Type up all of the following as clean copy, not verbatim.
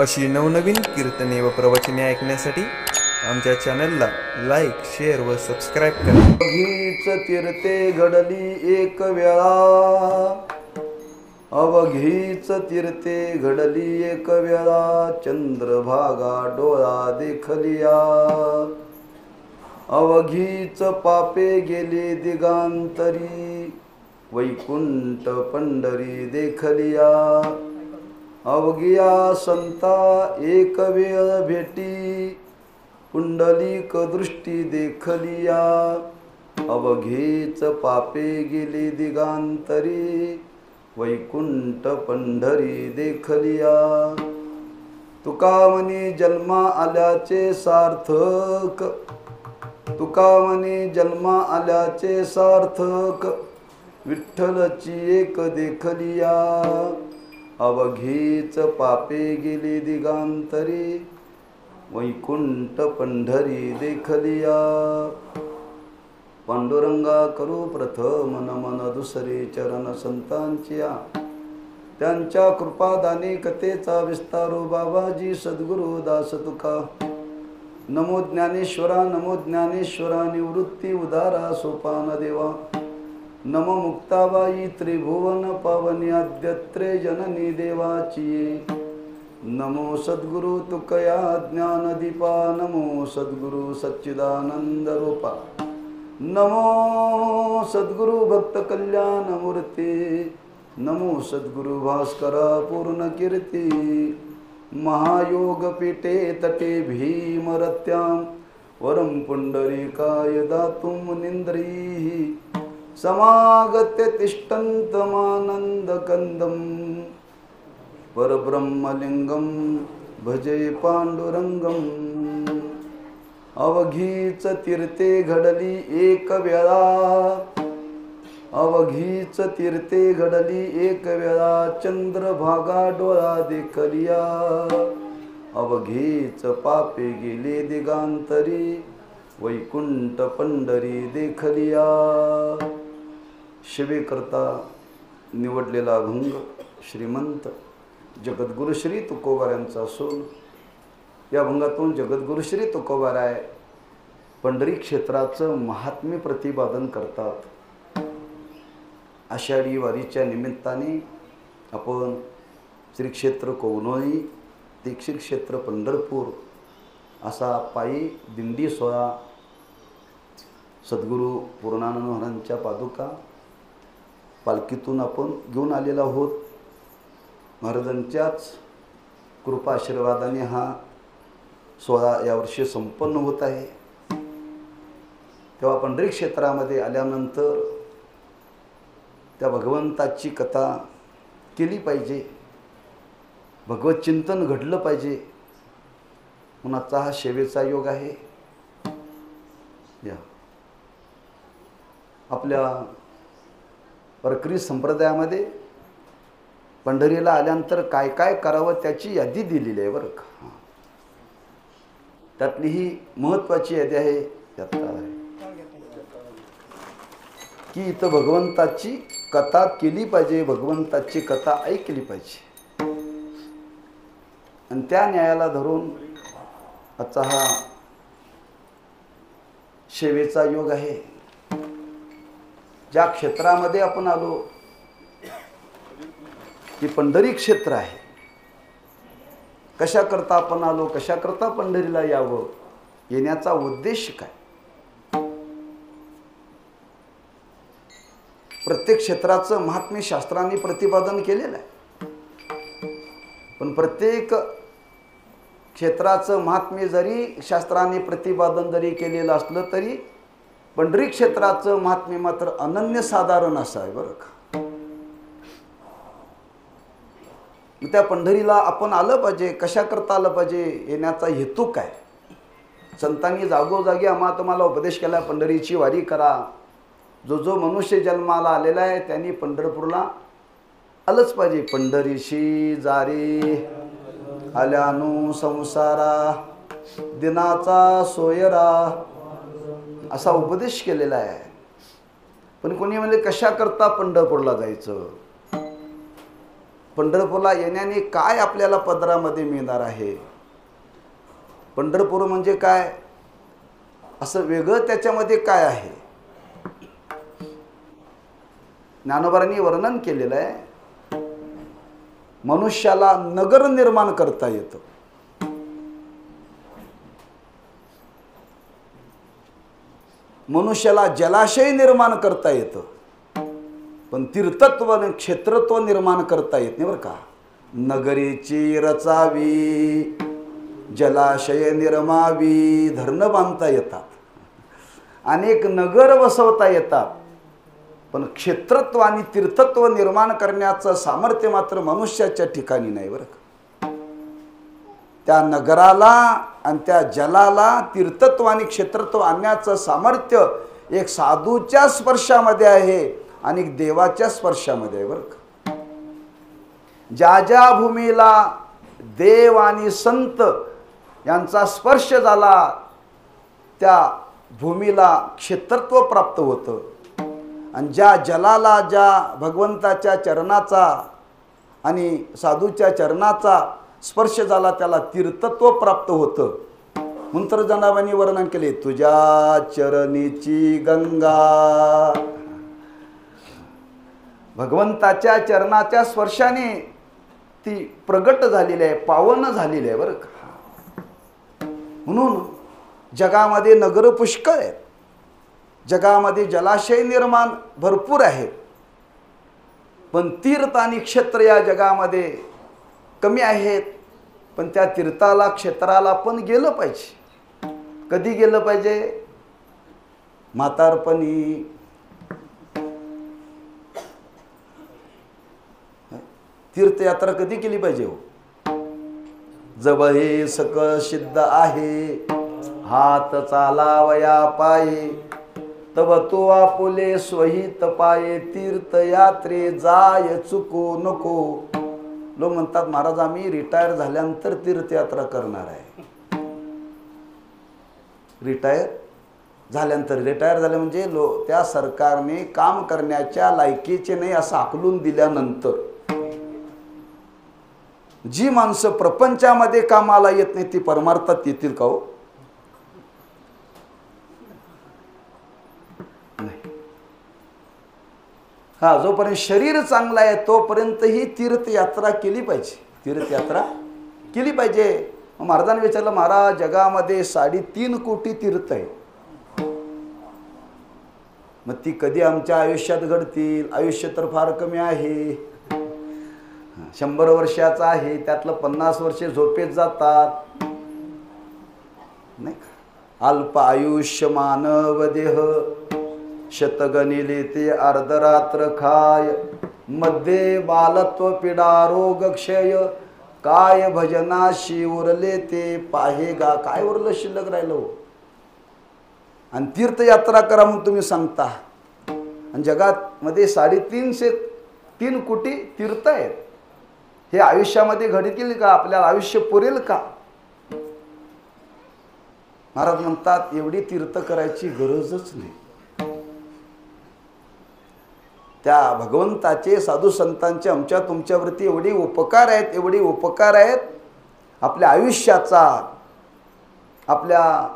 अशी नवनवीन कीर्तने व प्रवचने ऐकण्यासाठी आमच्या चॅनलला लाईक, शेअर व सबस्क्राईब करा. अवघीच तीर्थे घडली एक वेळा, अवघीच तीर्थे घडली एक वेळा, चंद्रभागा डोळा देखलिया. अवघीच पापे गेले दिगांतरी, वैकुंठ पंढरी देखलिया. अवघिया संता एक वेळ भेटी, पुंडलिक दृष्टी देखलिया. अवघीच पापे गेली दिगांतरी, वैकुंठ पंढरी देखलिया. तुका म्हणे जन्मा आल्याचे सार्थक, तुका म्हणे जन्मा आल्याचे सार्थक, विठ्ठलची एक देखलिया. अवघीच पापे गेली दिगांतरी, वैकुंठ पंढरी देखलिया. पांडुरंगा करू प्रथम नमन, दुसरे चरण संतांचिया. त्यांच्या कृपादाने कथेचा विस्तारो, बाबाजी सद्गुरु दास तुका. नमो ज्ञानेश्वरा, नमो ज्ञानेश्वरा, निवृत्ती उदारा सोपान देवा. नमो मुक्ताबाई त्रिभुवन पावनी, आद्यत्रे जननी देवाची. नमो सद्गुरु तुकया ज्ञानदीपा, नमो सद्गुरु सच्चिदानंद रूपा. नमो सद्गुरु भक्त कल्याण मूर्ती, नमो सद्गुरु भास्करा पूर्ण कीर्ती. महायोग पीठे तटे भीमरत्यां, वरम पुंडरीकाय दातुं मुनींद्री. समागत्य तिष्ठन्तमानंद कंदम, परब्रह्मलिंगम भजे पांडुरंगम. अवघीच तीर्थे घडली एक वेळा, अवघीच तीर्थे घडली एक वेळा, चंद्रभागा डोळा देखलिया. अवघीच पापे गेले दिगांतरी, वैकुंठ पंढरी देखलिया. शिवेकरता निवडलेला अभंग श्रीमंत जगद्गुरु श्री तुकोबारायांचा असून, या अभंगातून जगद्गुरु श्री तुकोबाराय पंढरी क्षेत्राचं महात्म्य प्रतिपादन करतात. आषाढी वारीच्या निमित्ताने आपण श्री क्षेत्र कोवनोळी ते श्री क्षेत्र पंढरपूर असा पायी दिंडी सोहळा सद्गुरू पूर्णानंद महाराजांच्या पादुका पालखीतून आपण घेऊन आलेलो आहोत. महाराजांच्याच कृपा आशीर्वादाने हा सोहळा यावर्षी संपन्न होत आहे. तेव्हा पंढरी क्षेत्रामध्ये आल्यानंतर त्या भगवंताची कथा केली पाहिजे, भगवत चिंतन घडलं पाहिजे. म्हणून आजचा हा सेवेचा योग आहे. या आपल्या वारकरी संप्रदायामध्ये पंढरीला आल्यानंतर काय काय करावं त्याची यादी दिलेली आहे बरं का. त्यातली ही महत्त्वाची यादी आहे. त्यात आहे की इथं भगवंताची कथा केली पाहिजे, भगवंताची कथा ऐकली पाहिजे. आणि त्या न्यायाला धरून आजचा हा सेवेचा योग आहे. ज्या क्षेत्रामध्ये आपण आलो ती पंढरी क्षेत्र आहे. कशा करता आपण आलो, कशा करता पंढरीला यावं, येण्याचा उद्देश काय. प्रत्येक क्षेत्राचं महात्म्य शास्त्रांनी प्रतिपादन केलेलं आहे. पण प्रत्येक क्षेत्राचं महात्म्य जरी शास्त्राने प्रतिपादन जरी केलेलं असलं तरी पंढरी क्षेत्राचं महात्म्य मात्र अनन्यसाधारण असं आहे बरं का. त्या पंढरीला आपण आलं पाहिजे. कशा करता आलं पाहिजे, येण्याचा हेतू काय. संतांनी जागोजागी आम्हाला तुम्हाला उपदेश केला, पंढरीची वारी करा. जो जो मनुष्य जन्माला आलेला आहे त्यांनी पंढरपूरला आलंच पाहिजे. पंढरीशी जारी आल्यानु संसारा, दिनाचा सोयरा असा उपदेश केलेला आहे. पण कोणी म्हणजे कशा करता पंढरपूरला जायचं. पंढरपूरला येण्याने काय आपल्याला पदरामध्ये मिळणार आहे? पंढरपूर म्हणजे काय, असं वेगळं त्याच्यामध्ये काय आहे? ज्ञानोबांनी वर्णन केलेलं आहे, मनुष्याला नगर निर्माण करता येतं, मनुष्याला जलाशय निर्माण करता येतं, पण तीर्थत्व आणि क्षेत्रत्व निर्माण करता येत नाही बरं का. नगरीची रचावी, जलाशय निर्मावी, धरणं बांधता येतात, अनेक नगर बसवता येतात, पण क्षेत्रत्व आणि तीर्थत्व निर्माण करण्याचं सामर्थ्य मात्र मनुष्याच्या ठिकाणी नाही बरं का. त्या नगराला आणि त्या जलाला तीर्थत्व आणि क्षेत्रत्व आणण्याचं सामर्थ्य एक साधूच्या स्पर्शामध्ये आहे आणि देवाच्या स्पर्शामध्ये आहे बरं का. ज्या ज्या भूमीला देव आणि संत यांचा स्पर्श झाला त्या भूमीला क्षेत्रत्व प्राप्त होतं, आणि ज्या जलाला ज्या भगवंताच्या चरणाचा आणि साधूच्या चरणाचा स्पर्श झाला त्याला तीर्थत्व प्राप्त होतं. म्हणून तर जनाबांनी वर्णन केले, तुझ्या चरणीची गंगा. भगवंताच्या चरणाच्या स्पर्शाने ती प्रगट झालेली आहे, पावन झालेली आहे बरं का. म्हणून जगामध्ये नगर पुष्कळ आहेत, जगामध्ये जलाशय निर्माण भरपूर आहेत, पण तीर्थ आणि क्षेत्र या जगामध्ये कमी आहेत. पण त्या तीर्थाला क्षेत्राला पण गेलं पाहिजे. कधी गेलं पाहिजे? म्हातारपणी. तीर्थयात्रा कधी केली पाहिजे हो? जब हे सकळ सिद्ध आहे, हात चालावया पाये, तब तो आपुले स्वहित पाये, तीर्थयात्रे जाय चुको नको. लोक म्हणतात महाराज आम्ही रिटायर झाल्यानंतर तीर्थयात्रा करणार आहे. रिटायर झाले म्हणजे त्या सरकारने काम करण्याच्या लायकीचे नाही असं आकलून दिल्यानंतर जी माणसं प्रपंचामध्ये कामाला येत नाही ती परमार्थात येतील का हो? हा, जोपर्यंत शरीर चांगलं आहे तोपर्यंत ही तीर्थयात्रा केली पाहिजे. तीर्थयात्रा केली पाहिजे. महाराजांनी विचारलं, महाराज जगामध्ये 3.5 कोटी तीर्थ आहे, मग ती कधी आमच्या आयुष्यात घडतील? आयुष्य तर फार कमी आहे, 100 वर्षाचा आहे, त्यातलं 50 वर्षे झोपेत जातात नाही. अल्प आयुष्य मानव देह, शतगणिले ते अर्धरात्र खाय, मध्ये बालत्व पीडा रोग क्षय, काय भजनाशी उरले ते पाहेगा. काय उरलं शिल्लक राहिलो? आणि तीर्थयात्रा करा म्हणून तुम्ही सांगता. आणि जगात मध्ये 3.5 कोटी तीर्थ आहेत. हे आयुष्यामध्ये घडतील का? आपल्याला आयुष्य पुरेल का? महाराज म्हणतात एवढी तीर्थ करायची गरजच नाही. त्या भगवंताचे साधू संतांचे आमच्या तुमच्यावरती एवढे उपकार आहेत, एवढे उपकार आहेत. आपल्या आयुष्याचा, आपल्या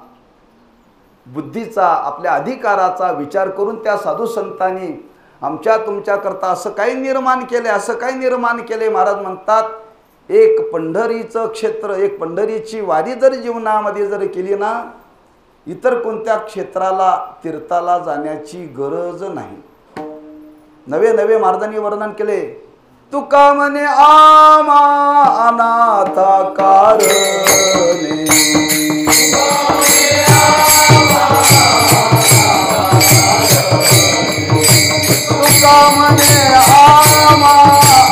बुद्धीचा, आपल्या अधिकाराचा विचार करून त्या साधू संतांनी आमच्या तुमच्याकरता असं काही निर्माण केले, असं काही निर्माण केले. महाराज म्हणतात एक पंढरीचं क्षेत्र, एक पंढरीची वारी जर जीवनामध्ये जर केली ना, इतर कोणत्या क्षेत्राला तीर्थाला जाण्याची गरज नाही. नवे नवे महाराजांनी वर्णन केले. तुका म्हणे आमा अनाथा कारणे, तुका म्हणे आमा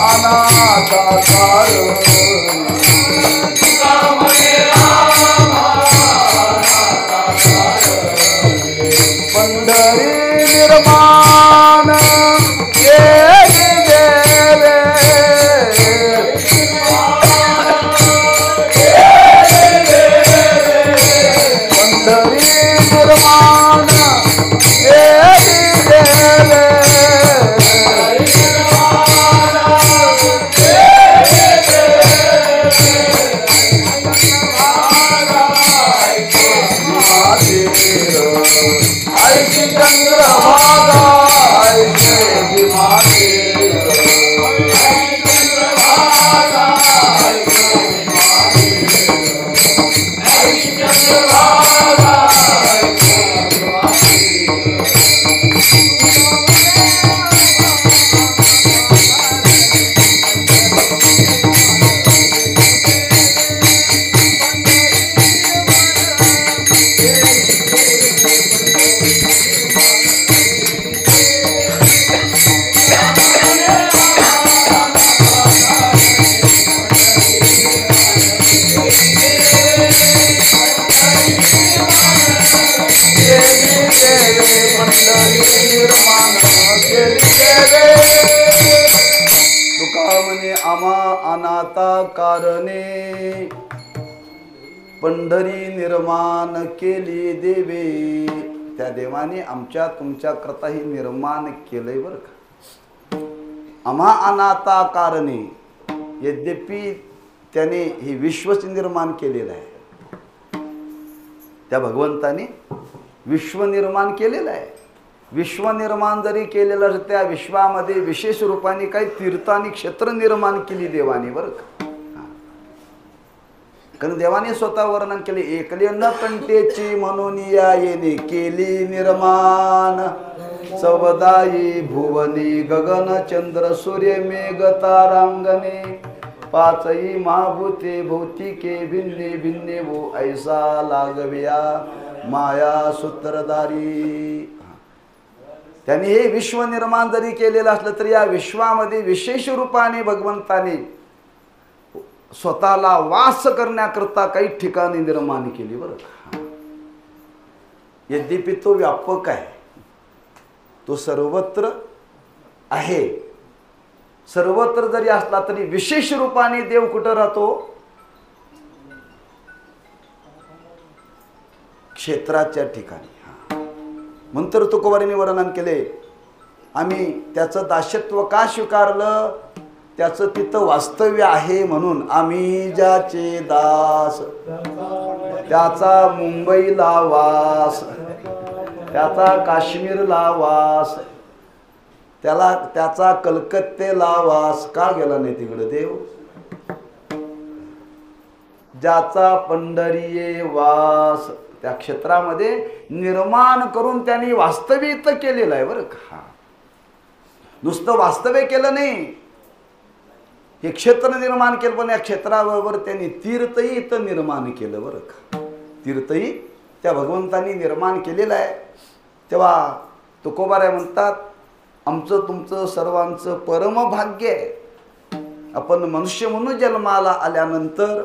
अनाथा कारणे, पंढरी निर्माण कारणे पंढरी निर्माण केली देवे. त्या देवाने आमच्या तुमच्या करता ही निर्माण केलंय बरं का. आम्हा अनाथा कारणे, यद्यपि त्याने हे विश्वच निर्माण केलेलं आहे. त्या भगवंताने विश्व निर्माण केलेलं आहे. विश्व निर्माण जरी केलेलं असं त्या विश्वामध्ये विशेष रूपाने काही तीर्थ आणि क्षेत्र निर्माण केली देवाने बरं का. कारण देवाने स्वतः वर्णन केले, एकले न कंटेची म्हणून या येणे केली निर्माण. चवदायी भुवनी गगन चंद्र सूर्य मेघ तारांगणे. पाचही महाभूते भौतिके भिन्ने भिन्ने वो ऐसा लागव्या माया सूत्रधारी. त्यांनी हे विश्व निर्माण जरी केलेलं असलं तरी या विश्वामध्ये विशेष रूपाने भगवंताने स्वतःला वास करण्याकरता काही ठिकाणी निर्माण केली बरं का. यद्यपि तो व्यापक आहे, तो सर्वत्र आहे. सर्वत्र जरी असला तरी विशेष रूपाने देव कुठं राहतो? क्षेत्राच्या ठिकाणी. म्हणून तर तुकोबारांनी वर्णन केले, आम्ही त्याचं दास्यत्व का स्वीकारलं? त्याचं तिथं वास्तव्य आहे म्हणून. आम्ही ज्याचे दास त्याचा मुंबईला वास, त्याचा काश्मीरला वास, त्याचा कलकत्तेला वास. का गेला नाही तिकडे देव? ज्याचा पंढरीये वास, त्या क्षेत्रामध्ये निर्माण करून त्यांनी वास्तविक केलेलं आहे बरं का. नुसतं वास्तव्य केलं नाही, हे क्षेत्र निर्माण केलं, पण या क्षेत्राबरोबर त्यांनी तीर्थही इथं निर्माण केलं बरं का. तीर्थही त्या भगवंतांनी निर्माण केलेलं आहे. तेव्हा तुकोबाराय म्हणतात, आमचं तुमचं सर्वांचं परमभाग्य आहे. आपण मनुष्य म्हणून जन्माला आल्यानंतर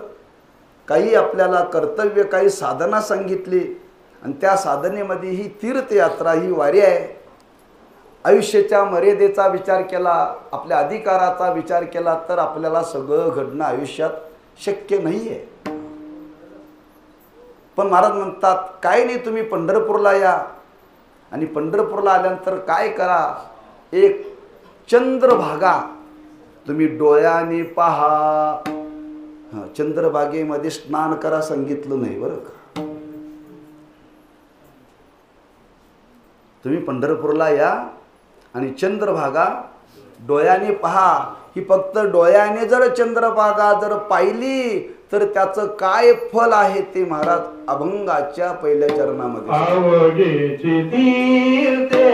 काही आपल्याला कर्तव्य, काही साधना सांगितली आणि त्या साधनेमध्ये ही तीर्थयात्रा, ही वारी आहे. आयुष्याच्या मर्यादेचा विचार केला, आपल्या अधिकाराचा विचार केला तर आपल्याला सगळं घडणं आयुष्यात शक्य नाही आहे. पण महाराज म्हणतात, काय नाही, तुम्ही पंढरपूरला या आणि पंढरपूरला आल्यानंतर काय करा, एक चंद्रभागा तुम्ही डोळ्याने पहा. चंद्रभागेमध्ये स्नान करा सांगितलं नाही बरं का. तुम्ही पंढरपूरला या आणि चंद्रभागा डोळ्याने पहा. ही फक्त डोळ्याने जर चंद्रभागा जर पाहिली तर त्याचं काय फल आहे ते महाराज अभंगाच्या पहिल्या चरणामध्ये. आवडीची तीर्थे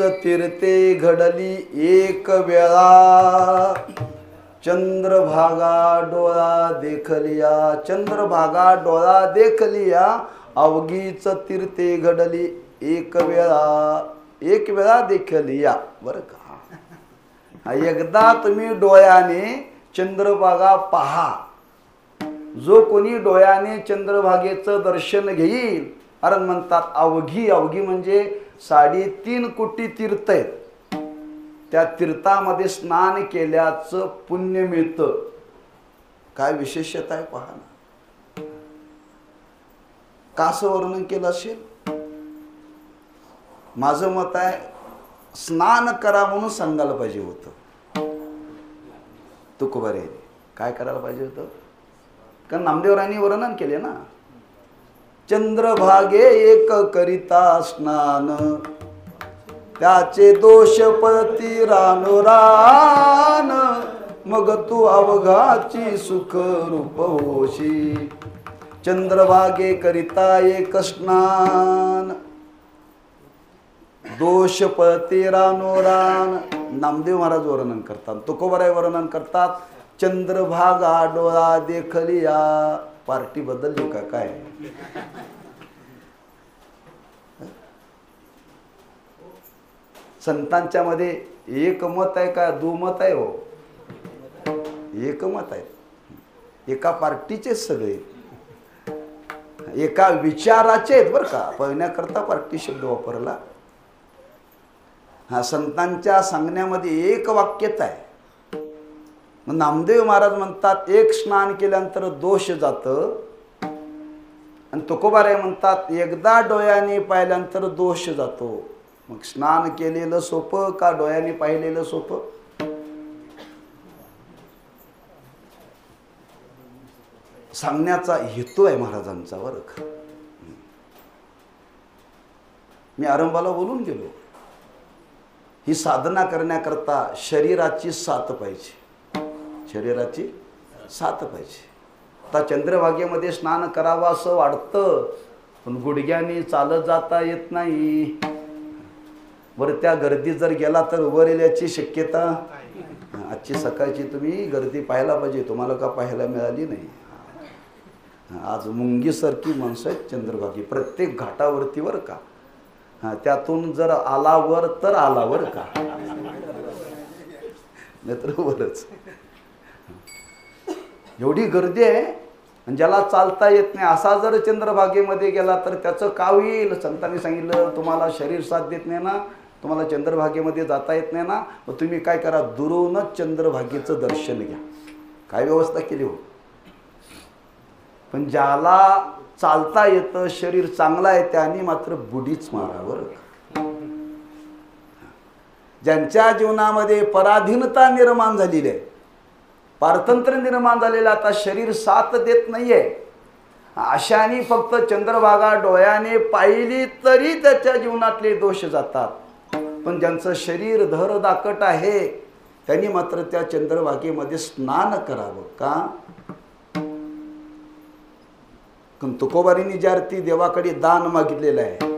तीर्थे घडली एक वेळा, चंद्रभागा डोळा देखलिया, चंद्रभागा डोळा देखलिया, अवघीच तीर्थे घडली एक वेळा देखलिया. बरं का, एकदा तुम्ही डोळ्याने चंद्रभागा पहा. जो कोणी डोळ्याने चंद्रभागेचं दर्शन घेईल, कारण म्हणतात अवघी, अवघी म्हणजे 3.5 कोटी तीर्थ आहेत. त्या तीर्थामध्ये स्नान केल्याचं पुण्य मिळतं. काय विशेषता आहे पहा ना. का असं वर्णन केलं असेल? माझं मत आहे स्नान करा म्हणून सांगायला पाहिजे होतं. तुकोबारे काय करायला पाहिजे होतं? कारण नामदेवरायांनी वर्णन केले ना, चंद्रभागे एक करिता स्नान, त्याचे दोष पळती रानोरान, मग तू अवघाची सुख रूप होशी. चंद्रभागे करिता एक स्नान, दोष पळती रानोरान. नामदेव महाराज वर्णन करतात, तुकोबाराय वर्णन करतात, चंद्रभागा डोळा देखलिया. पार्टी बदलली का काय? संतांच्या मध्ये एकमत आहे का दुमत आहे? हो, एकमत आहे. एका पार्टीचे सगळे, एका विचाराचे आहेत बरं का. पळण्याकरता पार्टी शब्द वापरला. हा, संतांच्या सांगण्यामध्ये एक वाक्यता आहे. नामदेव महाराज म्हणतात एक स्नान केल्यानंतर दोष जातं, आणि तुकोबाराय म्हणतात एकदा डोळ्याने पाहिल्यानंतर दोष जातो. मग स्नान केलेलं सोपं का डोळ्याने पाहिलेलं सोपं? सांगण्याचा हेतू आहे महाराजांचा बरं का. मी आरंभाला बोलून गेलो, ही साधना करण्याकरता शरीराची साथ पाहिजे. शरीराची साथ पाहिजे. आता चंद्रभागेमध्ये स्नान करावं असं वाटतं, पण गुडघ्याने चालत जाता येत नाही. बरं, त्या गर्दीत जर गेला तर वर येण्याची शक्यता. आजची सकाळची तुम्ही गर्दी पाहायला पाहिजे, तुम्हाला का पाहायला मिळाली नाही. आज मुंगीसारखी माणसं आहेत चंद्रभागी, प्रत्येक घाटावरती वर का. त्यातून जर आला वर तर आला वर का, नाहीतर वरच. एवढी गर्दी आहे, आणि ज्याला चालता येत नाही असा जर चंद्रभागेमध्ये गेला तर त्याचं काय होईल? संतांनी सांगितलं, तुम्हाला शरीर साथ देत नाही ना, तुम्हाला चंद्रभागेमध्ये जाता येत नाही ना, मग तुम्ही काय करा, दुरूनच चंद्रभागेचं दर्शन घ्या. काय व्यवस्था केली हो. पण ज्याला चालता येतं, शरीर चांगला आहे, त्यांनी मात्र बुडीच मारावर. ज्यांच्या जीवनामध्ये पराधीनता निर्माण झालेली आहे, पारतंत्र्य निर्माण झालेलं, आता शरीर साथ देत नाहीये, अशाने फक्त चंद्रभागा डोळ्याने पाहिली तरी त्याच्या जीवनातले दोष जातात. पण ज्यांचं शरीर धरदाकट आहे त्यांनी मात्र त्या चंद्रभागेमध्ये स्नान करावं का? पण तुकोबारींनी ज्या अर्थी देवाकडे दान मागितलेलं आहे,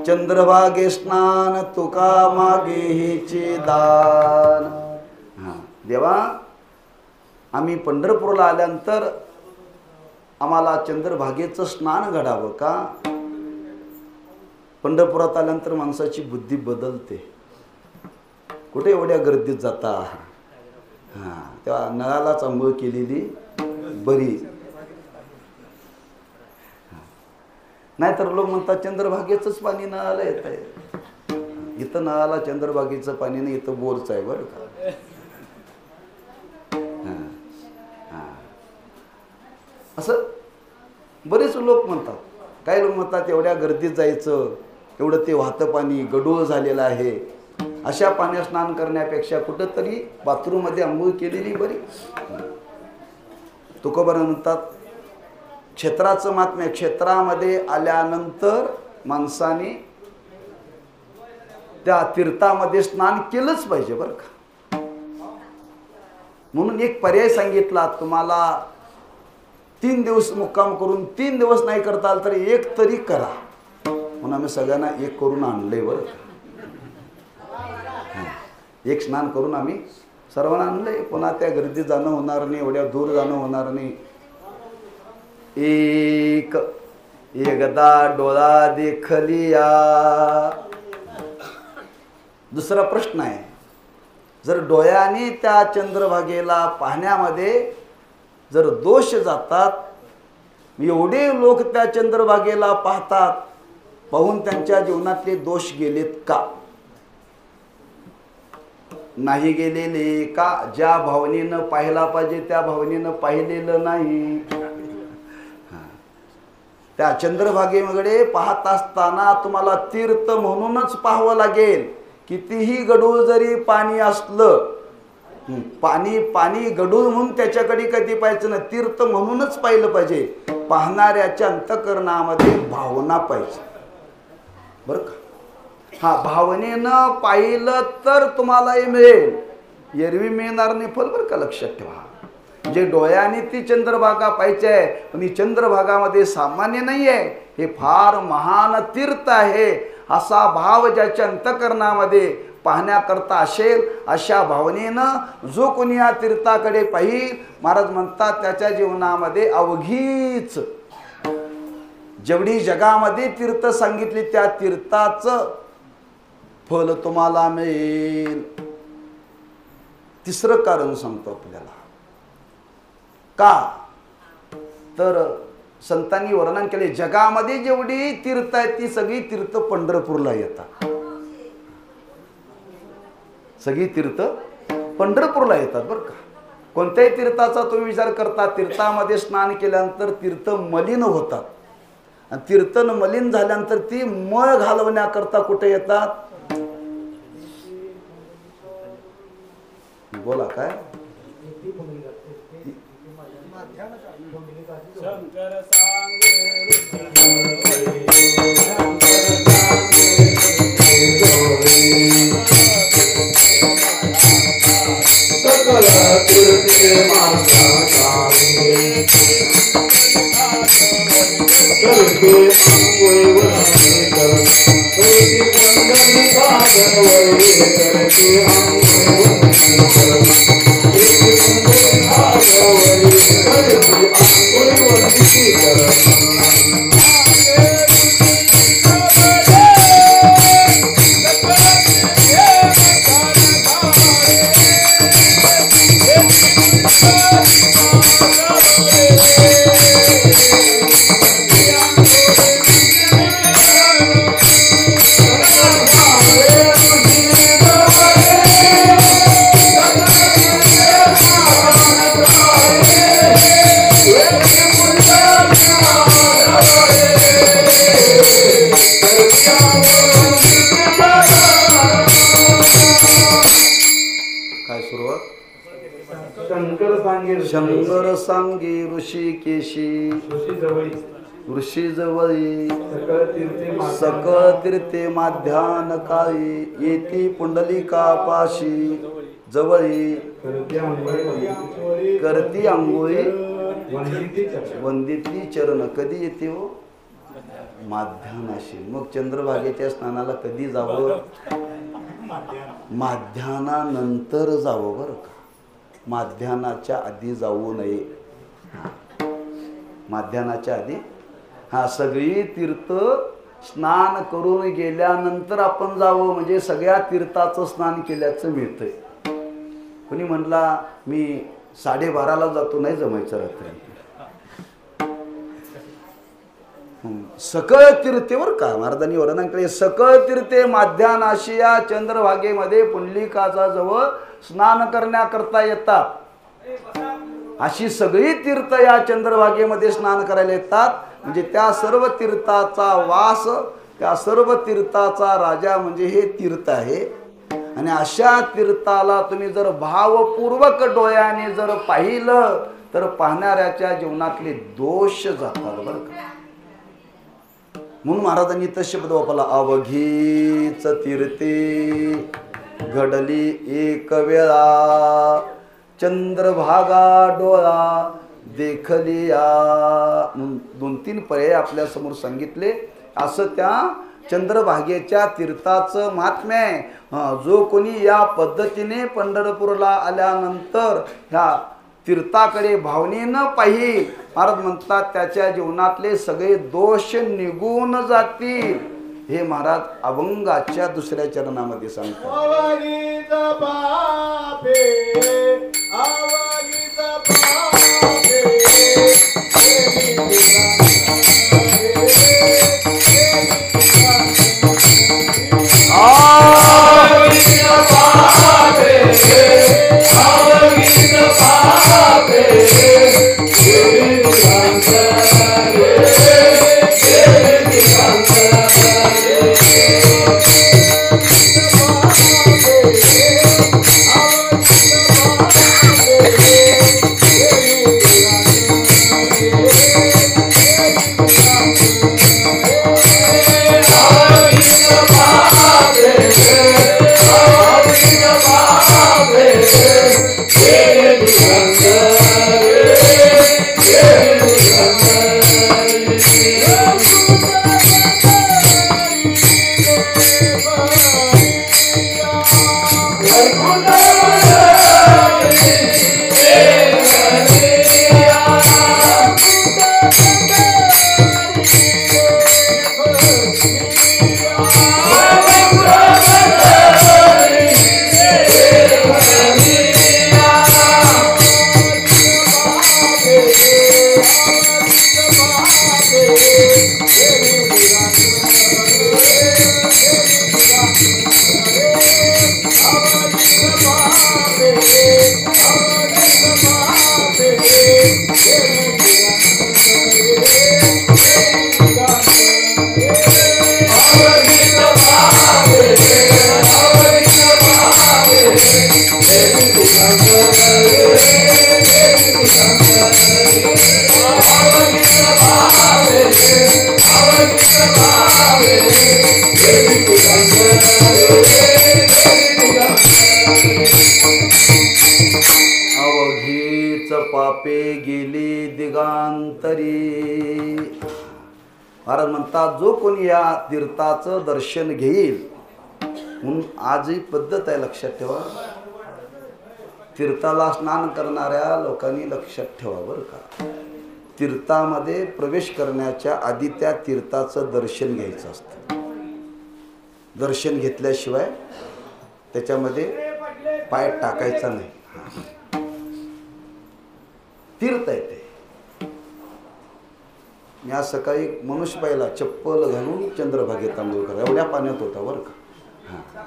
चंद्रभागे स्नान तुका मागे हेचे दान. देवा, आम्ही पंढरपूरला आल्यानंतर आम्हाला चंद्रभागेचं स्नान घडावं का? पंढरपुरात आल्यानंतर माणसाची बुद्धी बदलते. कुठे एवढ्या गर्दीत जाता? तेव्हा नळालाच आंघोळ केलेली बरी. नाहीतर लोक म्हणतात चंद्रभागेचंच पाणी नळाला येत आहे. इथं नळाला चंद्रभागेचं पाणी नाही, इथं बोरचं आहे बरं का. असं बरेच लोक म्हणतात. काही लोक म्हणतात एवढ्या गर्दीत जायचं, एवढं ते वाहतं पाणी गढूळ झालेलं आहे, अशा पाण्यात स्नान करण्यापेक्षा कुठंतरी बाथरूममध्ये आंघोळ केलेली बरी. तुकोबार म्हणतात क्षेत्राचं महात्म्य, क्षेत्रामध्ये आल्यानंतर माणसाने त्या तीर्थामध्ये स्नान केलंच पाहिजे बरं का. म्हणून एक पर्याय सांगितला, तुम्हाला 3 दिवस मुक्काम करून 3 दिवस नाही करता आलं तर 1 तरी करा. म्हणून आम्ही सगळ्यांना एक करून आणलंय बरं. एक स्नान करून आम्ही सर्वांना आणलंय. पुन्हा त्या गर्दीत जाणं होणार नाही, एवढ्या दूर जाणं होणार नाही. एकदा डोळा देखलिया. दुसरा प्रश्न आहे, जर डोळ्याने त्या चंद्रभागेला पाहण्यामध्ये जर दोष जातात, एवढे लोक त्या चंद्रभागेला पाहतात, पाहून त्यांच्या जीवनातले दोष गेलेत का? नाही गेलेले का? ज्या भावनेनं पाहायला पाहिजे त्या भावनेनं पाहिलेलं नाही. त्या चंद्रभागेकडे पाहत असताना तुम्हाला तीर्थ म्हणूनच पाहावं लागेल. कितीही गडूळ जरी पाणी असलं, पाणी गडूळ म्हणून त्याच्याकडे कधी पाहायचं ना, तीर्थ म्हणूनच पाहिलं पाहिजे. पाहणाऱ्याच्या अंतःकरणामध्ये भावना पाहिजे बरं का. हा, भावनेनं पाहिलं तर तुम्हालाही मिळेल, एरवी मिळणार नाही फल बरं का, लक्षात ठेवा. म्हणजे डोळ्याने ती चंद्रभागा पाहिजे आहे, पण ही चंद्रभागामध्ये सामान्य नाही आहे, हे फार महान तीर्थ आहे. असा भाव ज्याच्या अंतःकरणामध्ये पाहण्याकरता असेल, अशा भावनेनं जो कोणी या तीर्थाकडे पाहिल, महाराज म्हणतात त्याच्या जीवनामध्ये अवघीच जेवढी जगामध्ये तीर्थ सांगितली त्या तीर्थाचं फल तुम्हाला मिळेल. तिसरं कारण सांगतो आपल्याला. का तर संतांनी वर्णन केले, जगामध्ये जेवढी तीर्थ आहेत ती सगळी तीर्थ पंढरपूरला येतात. सगळी तीर्थ पंढरपूरला येतात बरं का. कोणत्याही तीर्थाचा तुम्ही विचार करता, तीर्थामध्ये स्नान केल्यानंतर तीर्थ मलिन होतात, आणि तीर्थ मलिन झाल्यानंतर ती मळ घालवण्याकरता कुठे येतात? बोला काय? शंकर सांगे सकल तीर्थे माझा करते अंगोय वरती करते पंढरी भागवरी करते अंगोय वरती करते शंकर सांगे ऋषिकेशी ऋषी जवळी सकळ तीर्थे माध्यान काळी येती पुंडलिका पाशी जवळी करती आंघोळी वंदिती चरण. कधी येते हो? माध्यानाशी. मग चंद्रभागेच्या स्नानाला कधी जावं? माध्यानानंतर जावं बरं का. माध्यानाच्या आधी जाऊ नये. माध्यानाच्या आधी. हा, सगळी तीर्थ स्नान करून गेल्यानंतर आपण जावं, म्हणजे सगळ्या तीर्थाचं स्नान केल्याचं मिळतंय. कोणी म्हणला मी 12:30ला जातो, नाही जमायचं रात्री. सकळ तीर्थेवर का महाराजांनी वर्णन केले. सकळ तीर्थे माध्यानाशी या चंद्रभागेमध्ये पुंडलिकाचा जवळ स्नान करण्याकरता येतात. अशी सगळी तीर्थ या चंद्रभागेमध्ये स्नान करायला येतात. म्हणजे त्या सर्व तीर्थाचा वास, त्या सर्व तीर्थाचा राजा म्हणजे हे तीर्थ आहे. आणि अशा तीर्थाला तुम्ही जर भावपूर्वक डोळ्याने जर पाहिलं तर पाहणाऱ्याच्या जीवनातले दोष जातात बरं का. म्हणून महाराजांनी इथं शब्द वापरला, अवघीच तीर्थे घडली एक वेळा चंद्रभागा डोळा देखलिया. 2-3 पर्याय आपल्या समोर सांगितले. असं त्या चंद्रभागेच्या तीर्थाचं महात्म्य आहे. जो कोणी या पद्धतीने पंढरपूरला आल्यानंतर ह्या तीर्थाकडे भावनेनं पाहिल, महाराज म्हणतात त्याच्या जीवनातले सगळे दोष निघून जातील. हे महाराज अभंगाच्या दुसऱ्या चरणामध्ये सांगतात. आवागीचा बापे, आवागीचा बापे, अवघीच पापे गेली दिगांतरी. महाराज म्हणतात जो कोणी या तीर्थाचं दर्शन घेईल, म्हणून आजही पद्धत आहे, लक्षात ठेवा. तीर्थाला स्नान करणाऱ्या लोकांनी लक्षात ठेवा बरं का, तीर्थामध्ये प्रवेश करण्याच्या आधी त्या तीर्थाचं दर्शन घ्यायचं असतं. दर्शन घेतल्याशिवाय त्याच्यामध्ये पाय टाकायचा नाही. तीर्थ आहे ते. मी आज सकाळी मनुष्य पाहिला चप्पल घालून चंद्रभागेत आंघोळ करा, एवढ्या पाण्यात होता बरं का. हां,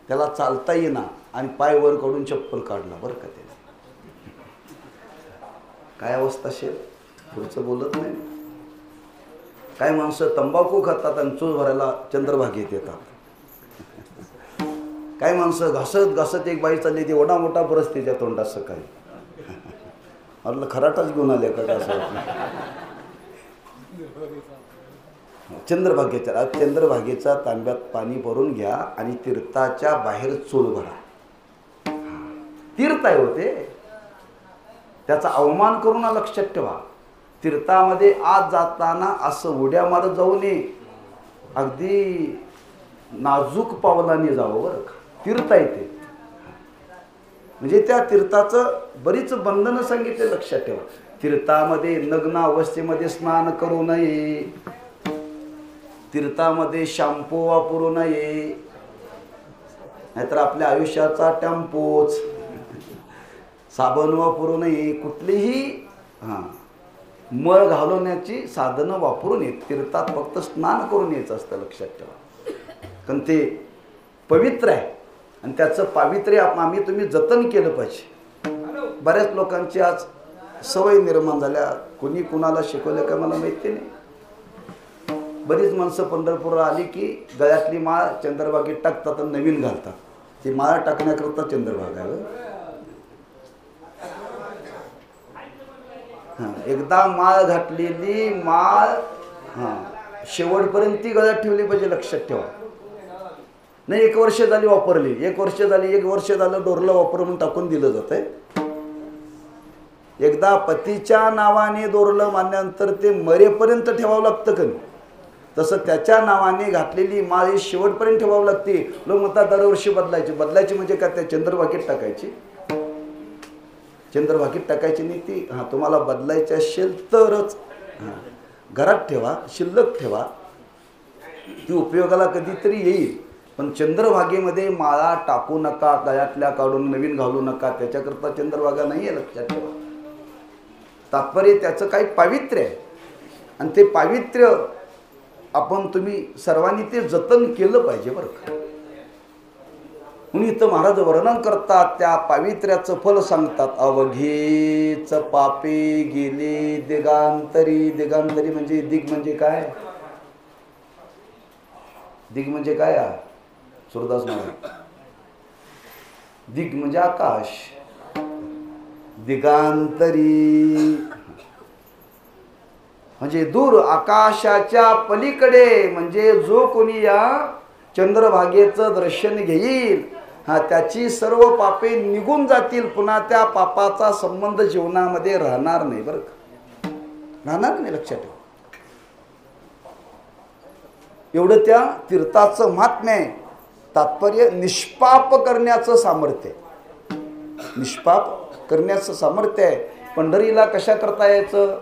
त्याला चालता येईना आणि पाय वर काढून चप्पल काढला बरं का. त्याने काय अवस्था असेल, पुढचं बोलत नाही. काय माणसं तंबाखू खातात आणि चूल भरायला चंद्रभागेत येतात. काय माणसं घासत घासत एक बाई चालली, ती ओढा मोठा परस तिच्या तोंडात सकाळी. म्हटलं खराटाच घेऊन आले का असं. चंद्रभागेच्या तांब्यात पाणी भरून घ्या आणि तीर्थाच्या बाहेर चूल भरा. तीर्थ आहे होते, त्याचा अवमान करू नका. लक्षात ठेवा, तीर्थामध्ये आज जाताना असं उड्या मारत जाऊ नये, अगदी नाजूक पावलाने जावं बरं का. तीर्थ आहे ते, म्हणजे त्या तीर्थाचं बरीच बंधनं सांगितले. लक्षात ठेवा, तीर्थामध्ये नग्न अवस्थेमध्ये स्नान करू नये, तीर्थामध्ये शॅम्पू वापरू नये, नाहीतर आपल्या आयुष्याचा टेम्पोच. साबण वापरू नये, कुठलीही मळ घालवण्याची साधनं वापरू नये. तीर्थात फक्त स्नान करून यायचं असतं. लक्षात ठेवा, कारण ते पवित्र आहे आणि त्याचं पावित्र्य आम्ही तुम्ही जतन केलं पाहिजे. बऱ्याच लोकांची आज सवय निर्माण झाल्या, कोणी कुणाला शिकवलं का मला माहिती नाही. बरीच माणसं पंढरपूरला आली की गळ्यातली माळ चंद्रभागेत टाकतात आणि नवीन घालतात. ती माळ टाकण्याकरता चंद्रभाग आहे. एकदा माळ घातलेली माळ शेवटपर्यंत ती गळ्यात ठेवली पाहिजे. लक्षात ठेवा, नाही 1 वर्ष झाली वापरली, 1 वर्ष झाली, 1 वर्ष झालं डोरलं वापर म्हणून टाकून दिलं जात आहे. एकदा पतीच्या नावाने दोरलं मानल्यानंतर ते मरेपर्यंत ठेवावं लागतं का नाही. तसं त्याच्या नावाने घातलेली माळ ही शेवटपर्यंत ठेवावं लागते. लोक म्हणतात दरवर्षी बदलायची म्हणजे काय, त्या चंद्रभागेत टाकायची. चंद्रभागेत टाकायची नाही ती. हां, तुम्हाला बदलायची असेल तरच घरात ठेवा, शिल्लक ठेवा, ती उपयोगाला कधीतरी येईल. पण चंद्रभागेमध्ये माळा टाकू नका, गळ्यातल्या काढून नवीन घालू नका. त्याच्याकरता चंद्रभागा नाही आहे, लक्षात ठेवा. तात्पर्य त्याचं काही पावित्र्य आहे आणि ते पावित्र्य आपण तुम्ही सर्वांनी ते जतन केलं पाहिजे बरं का. म्हणून इथं महाराज वर्णन करतात, त्या पावित्र्याचं फल सांगतात. अवघेच पापे गेले दिगांतरी. दिगांतरी म्हणजे दिग म्हणजे काय? दिग म्हणजे काय? सूरदास महाराज, दिग म्हणजे आकाश. दिगांतरी म्हणजे दूर, आकाशाच्या पलीकडे. म्हणजे जो कोणी या चंद्रभागेचं दर्शन घेईल, त्याची सर्व पापे निघून जातील. पुन्हा त्या पापाचा संबंध जीवनामध्ये राहणार नाही बरं का, राहणार नाही, लक्षात ठेवा. एवढं त्या तीर्थाचं महात्म्य आहे. तात्पर्य निष्पाप करण्याचं सामर्थ्य आहे. निष्पाप करण्याचं सामर्थ्य आहे. पंढरीला कशा करता यायचं?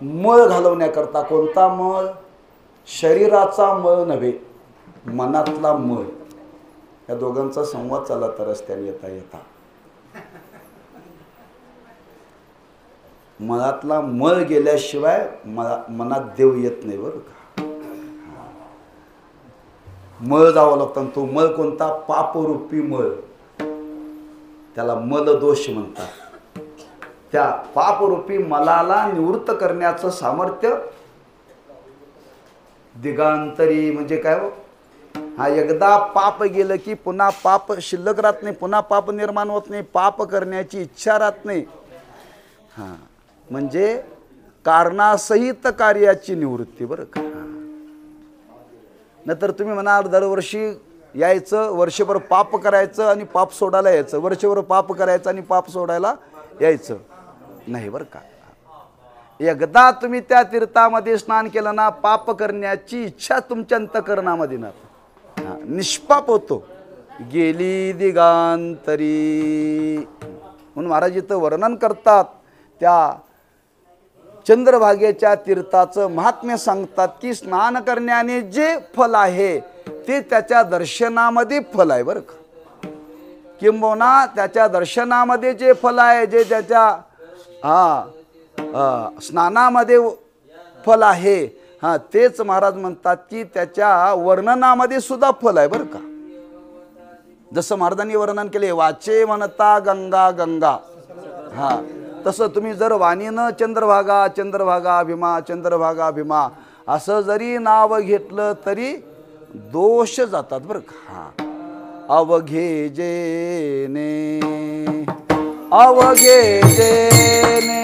मळ घालवण्याकरता. कोणता मळ? शरीराचा मळ नव्हे, मनातला मळ. या दोघांचा संवाद चालला तर रस्त्याने येता येता. मनातला मळ गेल्याशिवाय मनात देव येत नाही बरं का. मळ जावं लागतं. तो मळ कोणता? पापरूपी मळ. त्याला मल दोष म्हणतात. त्या पापरूपी मलाला निवृत्त करण्याचं सामर्थ्य दिगांतरी म्हणजे काय हो? एकदा पाप गेलं की पुन्हा पाप शिल्लक राहत नाही, पुन्हा पाप निर्माण होत नाही, पाप करण्याची इच्छा राहत नाही. म्हणजे कारणासहित कार्याची निवृत्ती बरं का. नंतर तुम्ही म्हणाल दरवर्षी यायचं, वर्षभर पाप करायचं आणि पाप सोडायला यायचं, वर्षभर पाप करायचं आणि पाप सोडायला यायचं नाही बरं का. एकदा तुम्ही त्या तीर्थामध्ये स्नान केलं ना, पाप करण्याची इच्छा तुमच्या अंतःकरणामध्ये ना, निष्पाप होतो. गेली दिगांतरी म्हणून महाराज इथं वर्णन करतात. त्या चंद्रभागेच्या तीर्थाचं महात्म्य सांगतात की स्नान करण्याने जे फल आहे ते त्याच्या दर्शनामध्ये फल आहे बरं का. किंबहुना त्याच्या दर्शनामध्ये जे फल आहे, जे त्याच्या स्नानामध्ये फल आहे, तेच महाराज म्हणतात की त्याच्या वर्णनामध्ये सुद्धा फल आहे बरं का. जसं महाराजांनी वर्णन केले, वाचे म्हणता गंगा गंगा, तसं तुम्ही जर वाणीनं चंद्रभागा चंद्रभागा भीमा चंद्रभागा भीमा असं जरी नाव घेतलं तरी दोष जातात बरं का. अवघे जेने अवघे जेने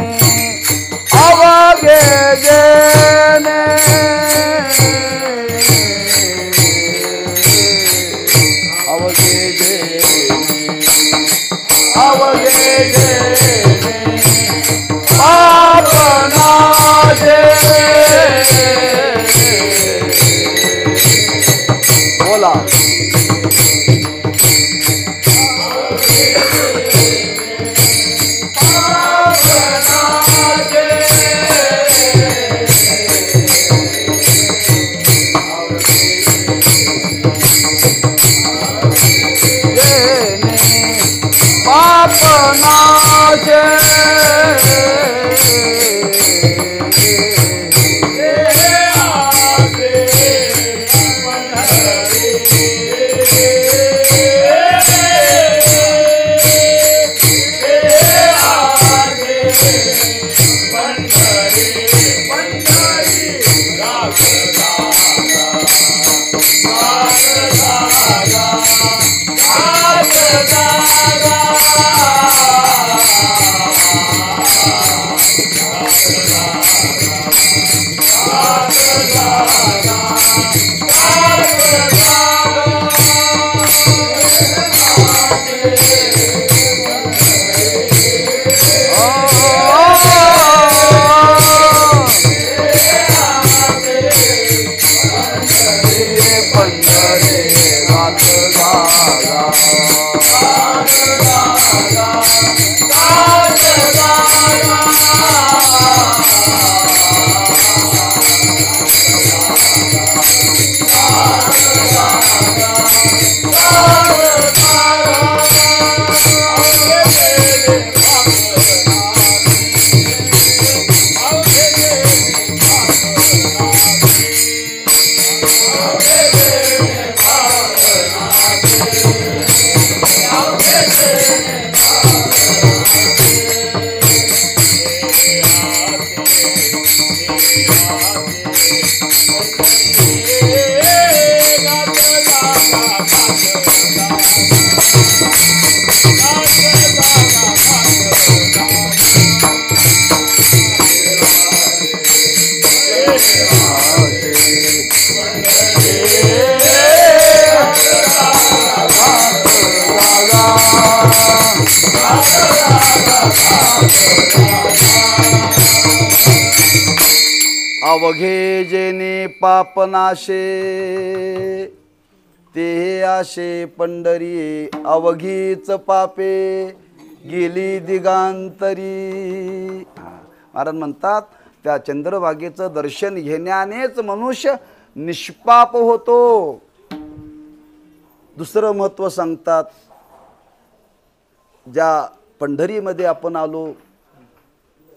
अवघे जेने अवघे जेने अवघे जेने पाप नाशे. बोला पाप नाशे. अवघे जेने पापनाशे ते आशे पंढरी, अवघीच पापे गेली दिगांतरी. महाराज म्हणतात त्या चंद्रभागेचं दर्शन घेण्यानेच मनुष्य निष्पाप होतो. दुसरं महत्त्व सांगतात, ज्या पंढरीमध्ये आपण आलो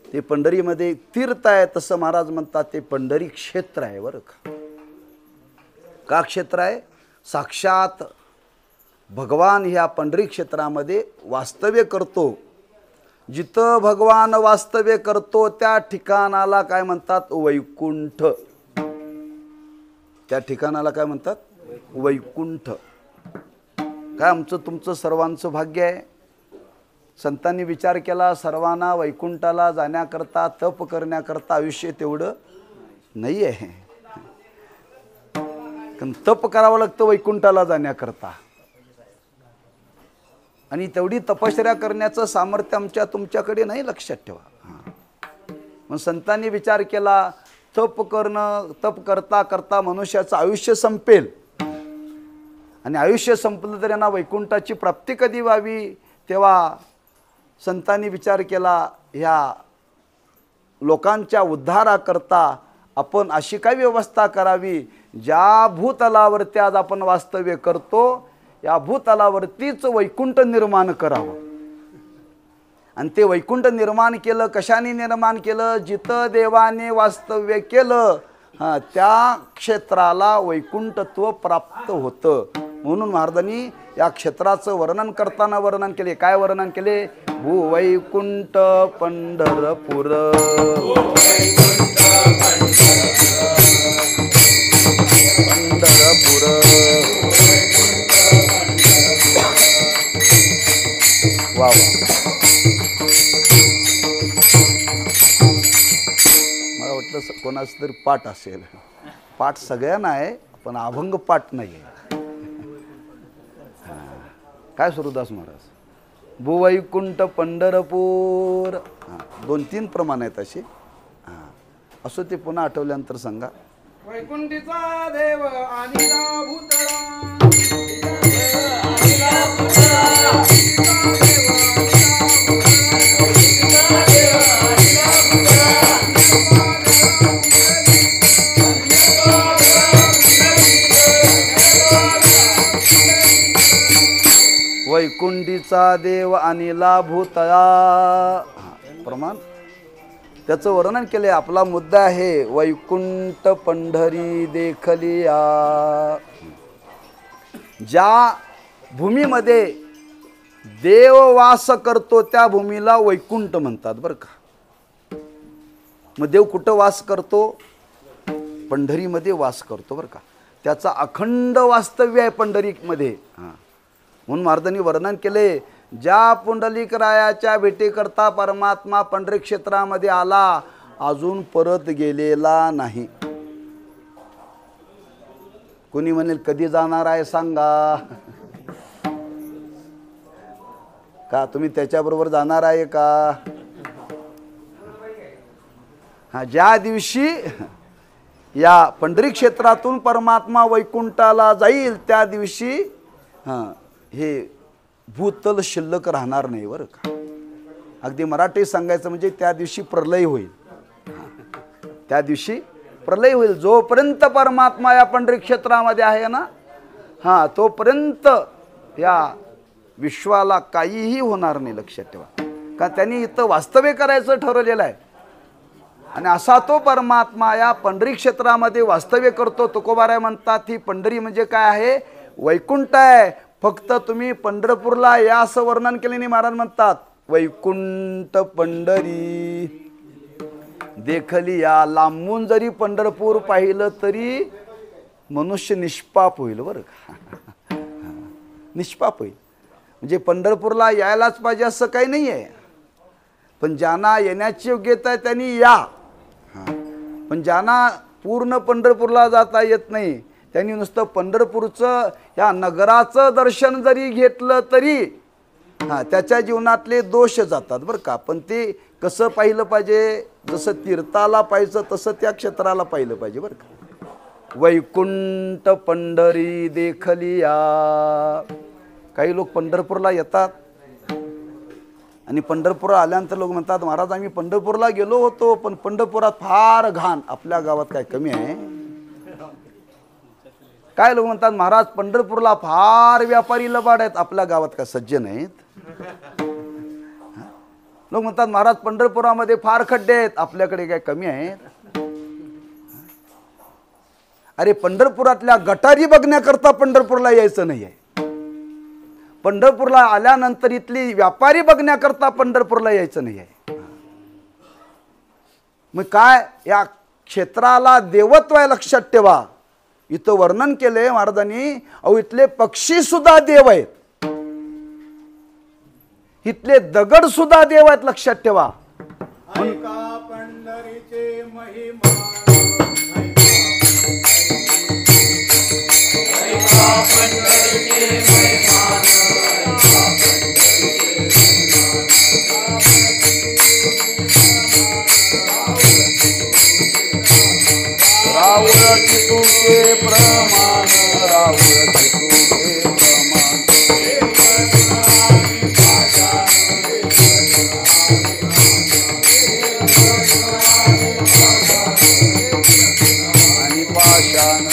ते पंढरीमध्ये तीर्थ आहे, तसं महाराज म्हणतात ते पंढरी क्षेत्र आहे बरं का. का क्षेत्र आहे? साक्षात भगवान ह्या पंढरी क्षेत्रामध्ये वास्तव्य करतो. जिथं भगवान वास्तव्य करतो त्या ठिकाणाला काय म्हणतात? वैकुंठ. त्या ठिकाणाला काय म्हणतात? वैकुंठ. काय आमचं तुमचं सर्वांचं भाग्य आहे. संतांनी विचार केला, सर्वांना वैकुंठाला जाण्याकरता तप करण्याकरता आयुष्य तेवढं नाही आहे. कारण तप करावं लागतं वैकुंठाला जाण्याकरता, आणि तेवढी तपश्चर्या करण्याचं सामर्थ्य आमच्या तुमच्याकडे नाही, लक्षात ठेवा. मग संतांनी विचार केला, तप करणं, तप करता करता मनुष्याचं आयुष्य संपेल, आणि आयुष्य संपलं तर यांना वैकुंठाची प्राप्ती कधी व्हावी. तेव्हा संतांनी विचार केला, ह्या लोकांच्या उद्धाराकरता आपण अशी काय व्यवस्था करावी, ज्या भूतलावरती आज आपण वास्तव्य करतो या भूतलावरतीच वैकुंठ निर्माण करावं. आणि ते वैकुंठ निर्माण केलं, कशाने निर्माण केलं? जिथं देवाने वास्तव्य केलं त्या क्षेत्राला वैकुंठत्व प्राप्त होतं. म्हणून महाराजांनी या क्षेत्राचं वर्णन करताना वर्णन केले. काय वर्णन केले? भूवैकुंठ पंढरपूर, पंढरपूर. वा वा. मला वाटलं कोणाचं तरी पाठ असेल. पाठ सगळ्यांना आहे, पण अभंग पाठ नाही आहे. काय सुरुदास महाराज? भुवैकुंठ पंढरपूर. 2-3 प्रमाण आहेत असे. असो ते पुन्हा आठवल्यानंतर सांगा. वैकुंठीचा देव अनिला भूतळा, वैकुंठीचा देव अनिला भूतळा. प्रमाण त्याचं वर्णन केले. आपला मुद्दा आहे वैकुंठ पंढरी देखलिया. ज्या भूमीमध्ये देव वास करतो त्या भूमीला वैकुंठ म्हणतात बरं का. मग देव कुठं वास करतो? पंढरीमध्ये वास करतो बरं का. त्याचा अखंड वास्तव्य आहे पंढरीमध्ये. म्हणून महाराजांनी वर्णन केले, ज्या पुंडलिकरायाच्या भेटीकरता परमात्मा पंढरी क्षेत्रामध्ये आला, अजून परत गेलेला नाही. कोणी म्हणेल कधी जाणार आहे सांगा. का तुम्ही त्याच्याबरोबर जाणार आहे का? ज्या दिवशी या पंढरी क्षेत्रातून परमात्मा वैकुंठाला जाईल त्या दिवशी हे भूतल शिल्लक राहणार नाही बरं का. अगदी मराठी सांगायचं म्हणजे त्या दिवशी प्रलय होईल. त्या दिवशी प्रलय होईल. जोपर्यंत परमात्मा या पंढरी क्षेत्रामध्ये आहे ना, तोपर्यंत या विश्वाला काहीही होणार नाही, लक्षात ठेवा. का त्यांनी इथं वास्तव्य करायचं ठरवलेलं आहे, आणि असा तो परमात्मा या पंढरी क्षेत्रामध्ये वास्तव्य करतो. तुकोबाराय म्हणतात ही पंढरी म्हणजे काय आहे? वैकुंठ आहे. फक्त तुम्ही पंढरपूरला या असं वर्णन केले नाही. महाराज म्हणतात वैकुंठ पंढरी देखली या. लांबून जरी पंढरपूर पाहिलं तरी मनुष्य निष्पाप होईल बरं का. निष्पाप होईल. म्हणजे पंढरपूरला यायलाच पाहिजे असं काही नाही आहे, पण ज्यांना येण्याची योग्यता आहे त्यांनी या. पण ज्यांना पूर्ण पंढरपूरला जाता येत नाही त्यांनी नुसतं पंढरपूरचं या नगराचं दर्शन जरी घेतलं तरी त्याच्या जीवनातले दोष जातात बरं का. पण ते कसं पाहिलं पाहिजे, जसं तीर्थाला पाहिजे तसं त्या क्षेत्राला पाहिलं पाहिजे बरं का. वैकुंठ पंढरी देखलिया. काही लोक पंढरपूरला येतात आणि पंढरपूर आल्यानंतर लोक म्हणतात महाराज आम्ही पंढरपूरला गेलो होतो पण पंढरपुरात फार घाण. आपल्या गावात काय कमी आहे? काय लोक म्हणतात महाराज पंढरपूरला फार व्यापारी लबाड आहेत. आपल्या गावात काय सज्जन आहेत? लोक म्हणतात महाराज पंढरपुरामध्ये फार खड्डे आहेत. आपल्याकडे काय कमी आहेत? अरे पंढरपुरातल्या गटारी बघण्याकरता पंढरपूरला यायचं नाही आहे. पंढरपूरला आल्यानंतर इथली व्यापारी बघण्याकरता पंढरपूरला यायचं नाही आहे. मग काय या क्षेत्राला देवत्व आहे लक्षात ठेवा. इथं वर्णन केले महाराजांनी, अहो इथले पक्षी सुद्धा देव आहेत, इथले दगड सुद्धा देव आहेत लक्षात ठेवा. ऐका पंढरीचे महिमा. रावळती तुके प्रमाण, रावळती तुके प्रमाण. आणि पाषाण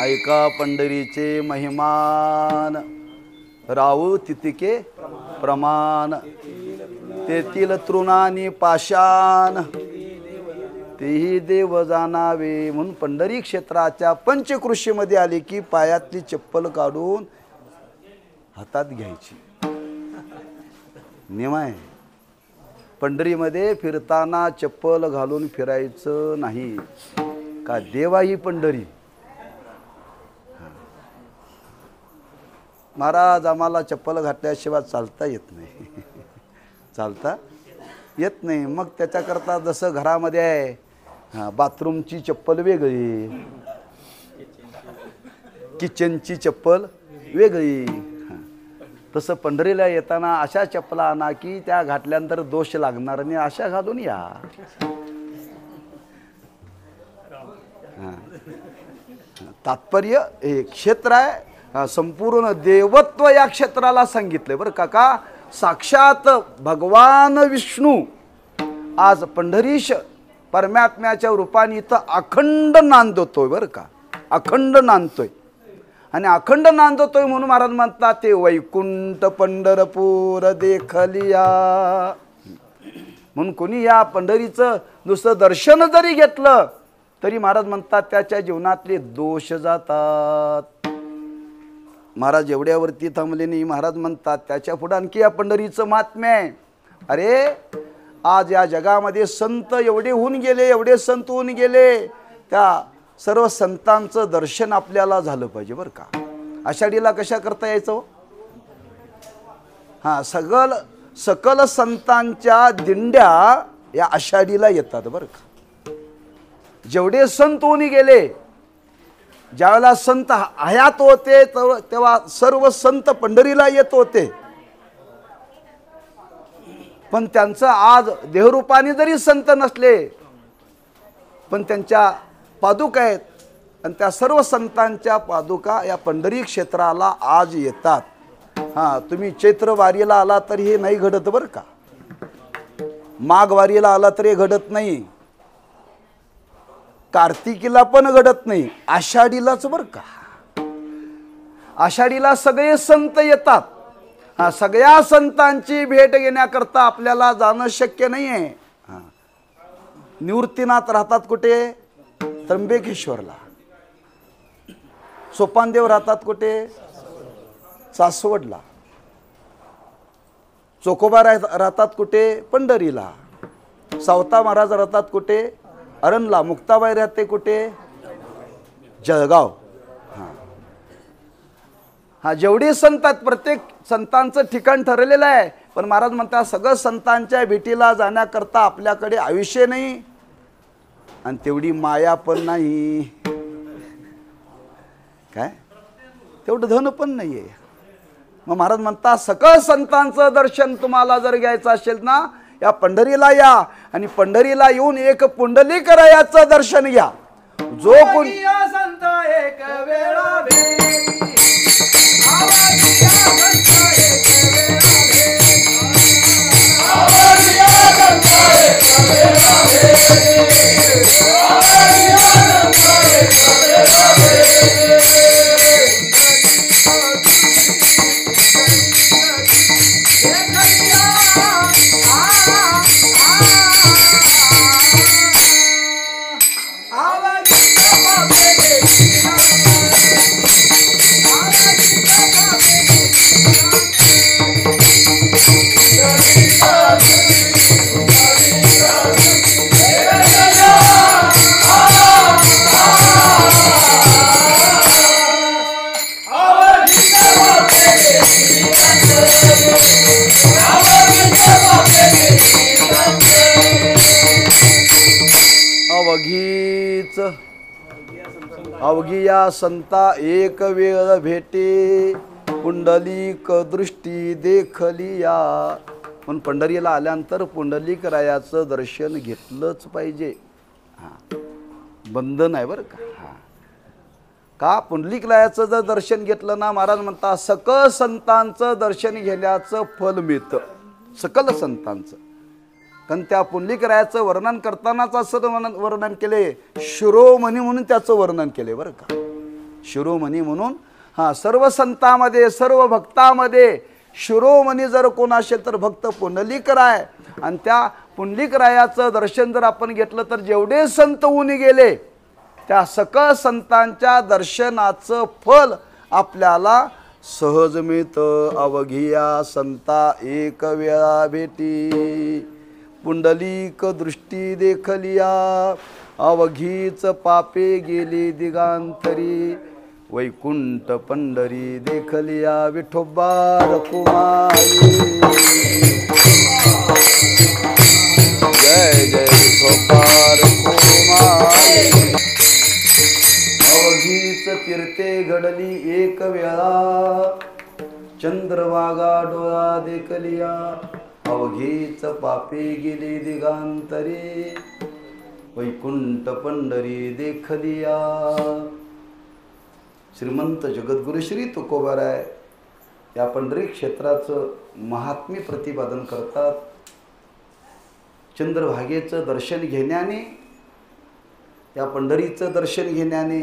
ऐका पंढरीचे महिमान, राहू तितिके प्रमाण. तेथील तृणानी पाषाण, तेही देव जाणावे. म्हणून पंढरी क्षेत्राच्या पंचकृषीमध्ये आले की पायातली चप्पल काढून हातात घ्यायची. नियम आहे. पंढरीमध्ये फिरताना चप्पल घालून फिरायचं नाही. का देवा ही पंढरी. महाराज आम्हाला चप्पल घातल्याशिवाय चालता येत नाही. चालता येत नाही. मग त्याच्याकरता जसं घरामध्ये आहे बाथरूमची चप्पल वेगळी, किचनची चप्पल वेगळी, तसं पंढरीला येताना अशा चप्पला आणा की त्या घातल्यानंतर दोष लागणार नाही, अशा घालून या. तात्पर्य हे क्षेत्र आहे, संपूर्ण देवत्व या क्षेत्राला सांगितले बरं का. साक्षात भगवान विष्णू आज पंढरीश परमात्म्याच्या रूपाने इथं अखंड नांदतोय बरं का. अखंड नांदतोय. आणि अखंड नांदतोय म्हणून महाराज म्हणतात ते वैकुंठ पंढरपूर देखलिया. म्हणून कोणी या पंढरीचं नुसतं दर्शन जरी घेतलं तरी महाराज म्हणतात त्याच्या जीवनातले दोष जातात. महाराज एवढ्यावरती थांबले नाही. महाराज म्हणतात त्याच्या पुढे आणखी या पंढरीचं महात्म्य आहे. अरे आज या जगामध्ये संत एवढे होऊन गेले, एवढे संत होऊन गेले, त्या सर्व संतांचं दर्शन आपल्याला झालं पाहिजे बरं का. आषाढीला कशा करता यायचं? हां, सकल संतांच्या दिंड्या या आषाढीला येतात बरं का. जेवढे संत होऊन गेले, ज्यावेळेला संत हयात होते तेव्हा सर्व संत पंढरीला येत होते. पण त्यांचं आज देहरूपाने जरी संत नसले, पण त्यांच्या पादुका आहेत आणि त्या सर्व संतांच्या पादुका या पंढरी क्षेत्राला आज येतात. हां, तुम्ही चैत्र वारीला आला तर हे नाही घडत बरं का. माघ वारीला आला तर हे घडत नाही, कार्तिकीला पण घडत नाही, आषाढीलाच बरं का. आषाढीला सगळे संत येतात. हा, सगळ्या संतांची भेट घेण्याकरता आपल्याला जाणं शक्य नाही आहे. हां, निवृत्तीनाथ राहतात कुठे? त्र्यंबकेश्वरला. सोपानदेव राहतात कुठे? सासवडला. चोखोबा राहतात कुठे? पंढरीला. सावता महाराज राहतात कुठे? अरणला. मुक्ताबाई राहते कुठे? जळगाव. हां हां, जेवढे संत आहेत प्रत्येक संतांचं ठिकाण ठरलेलं आहे. पण महाराज म्हणतात सगळं संतांच्या भेटीला जाण्याकरता आपल्याकडे आयुष्य नाही आणि तेवढी माया पण नाही. काय? तेवढं धन पण नाही आहे. मग महाराज म्हणतात सकळ संतांचं दर्शन तुम्हाला जर घ्यायचं असेल ना, या पंढरीला या आणि पंढरीला येऊन एक पुंडलीकरायाचं दर्शन घ्या. जो कोण संत एक वेळा भेटी, आवाजिया संत एक वेळा अवघीच अवघिया संता एक वेळ भेटे, पुंडलिक दृष्टी देखलिया. पण पंढरीला आल्यानंतर पुंडलिक रायाचं दर्शन घेतलंच पाहिजे. हां, बंधन आहे बरं का. हां, का पुंडलिक रायाचं जर दर्शन घेतलं ना, महाराज म्हणतात सकल संतांचं दर्शन घेण्याचं फल मिळतं. सकल संतांचं. कारण त्या पुंडलिकरायाचं वर्णन करतानाच असं वर्णन केले, शिरोमणी म्हणून त्याचं वर्णन केले बरं का. शिरोमणी म्हणून. हां, सर्व संतांमध्ये सर्व भक्तामध्ये शिरोमणी जर कोण असेल तर भक्त पुंडलिकराय. आणि त्या पुंडलिकरायाचं दर्शन जर आपण घेतलं तर जेवढे संत होऊन गेले त्या सकळ संतांच्या दर्शनाचं फल आपल्याला सहज मिळतं. अवघिया संता एक वेळा भेटी, पुंडलिक दृष्टी देखलिया. अवघीच पापे गेली दिगांतरी, वैकुंठ पंढरी देखलिया. विठोबा रखुमाई. जय जय विठोबा रखुमाई. अवघीच तीर्थे घडली एक वेळा, चंद्रभागा डोळा देखलिया. अवघीच पापे गेली दिगांतरी, वैकुंठ पंढरी देखलिया. श्रीमंत जगद्गुरु श्री तुकोबाराय या पंढरी क्षेत्राचं महात्म्य प्रतिपादन करतात. चंद्रभागेचं दर्शन घेण्याने, या पंढरीचं दर्शन घेण्याने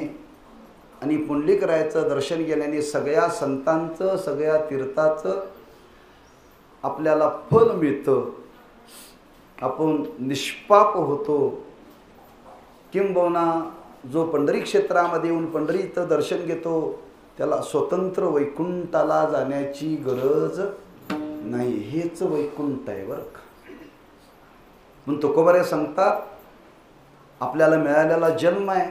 आणि पुंडलिकरायाचं दर्शन घेण्याने सगळ्या संतांचं सगळ्या तीर्थाचं आपल्याला फल मिळतं. आपण निष्पाप होतो. किंबहुना जो पंढरी क्षेत्रामध्ये येऊन पंढरीचं दर्शन घेतो त्याला स्वतंत्र वैकुंठाला जाण्याची गरज नाही. हेच वैकुंठ आहे बरं का. म्हणून तुकोबारे सांगतात आपल्याला मिळालेला जन्म आहे,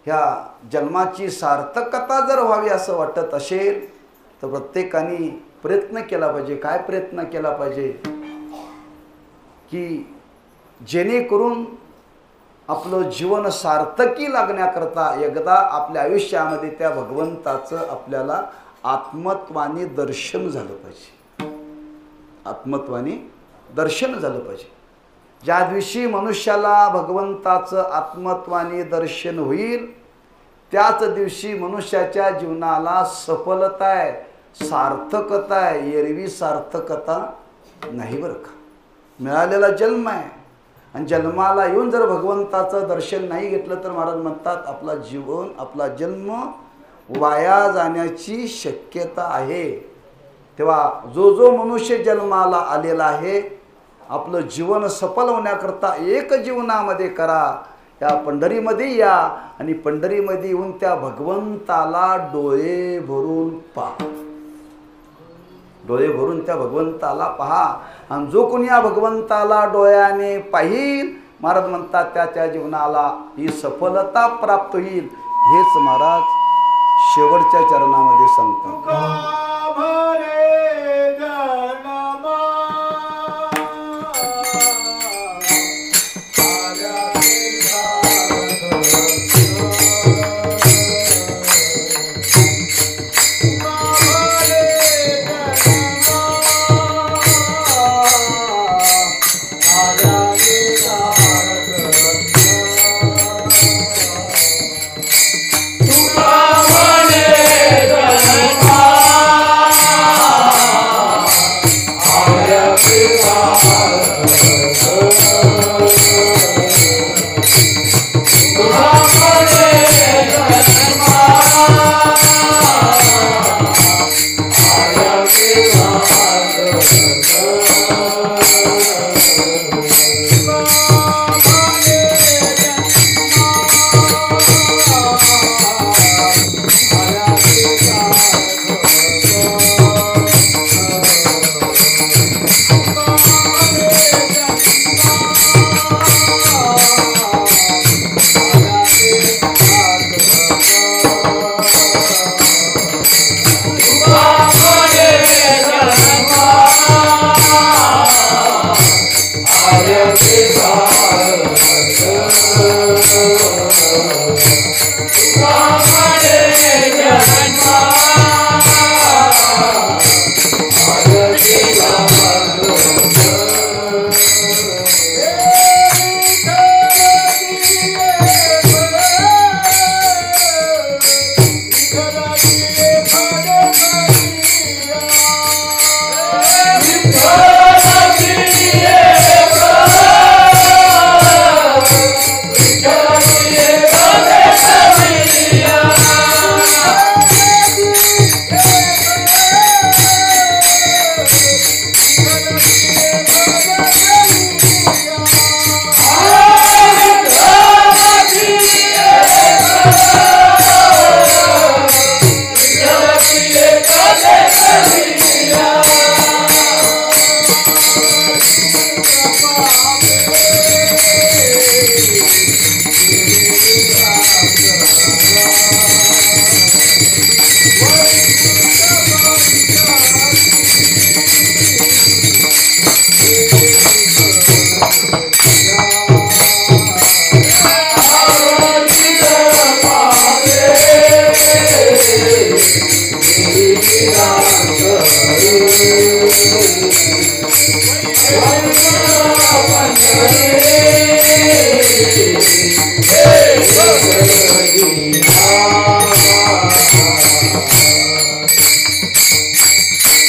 ह्या जन्माची सार्थकता जर व्हावी असं वाटत असेल तर प्रत्येकाने प्रयत्न केला पाहिजे. काय प्रयत्न केला पाहिजे की जेणेकरून आपलं जीवन सार्थकी लागण्याकरता एकदा आपल्या आयुष्यामध्ये त्या भगवंताचं आपल्याला आत्मत्वाने दर्शन झालं पाहिजे. आत्मत्वाने दर्शन झालं पाहिजे. ज्या दिवशी मनुष्याला भगवंताचं आत्मत्वाने दर्शन होईल त्याच दिवशी मनुष्याच्या जीवनाला सफलता आहे, सार्थकता आहे. एरवी सार्थकता नाही बरं का. मिळालेला जन्म आहे आणि जन्माला येऊन जर भगवंताचं दर्शन नाही घेतलं तर महाराज म्हणतात आपला जीवन आपला जन्म वाया जाण्याची शक्यता आहे. तेव्हा जो जो मनुष्य जन्माला आलेला आहे आपलं जीवन सफल होण्याकरता एक जीवनामध्ये करा. या पंढरीमध्ये या आणि पंढरीमध्ये येऊन त्या भगवंताला डोळे भरून पहा. डोळे भरून त्या भगवंताला पहा आणि जो कोणी या भगवंताला डोळ्याने पाहिल महाराज म्हणतात त्याच्या जीवनाला ही सफलता प्राप्त होईल. हेच महाराज शेवटच्या चरणामध्ये सांगतात.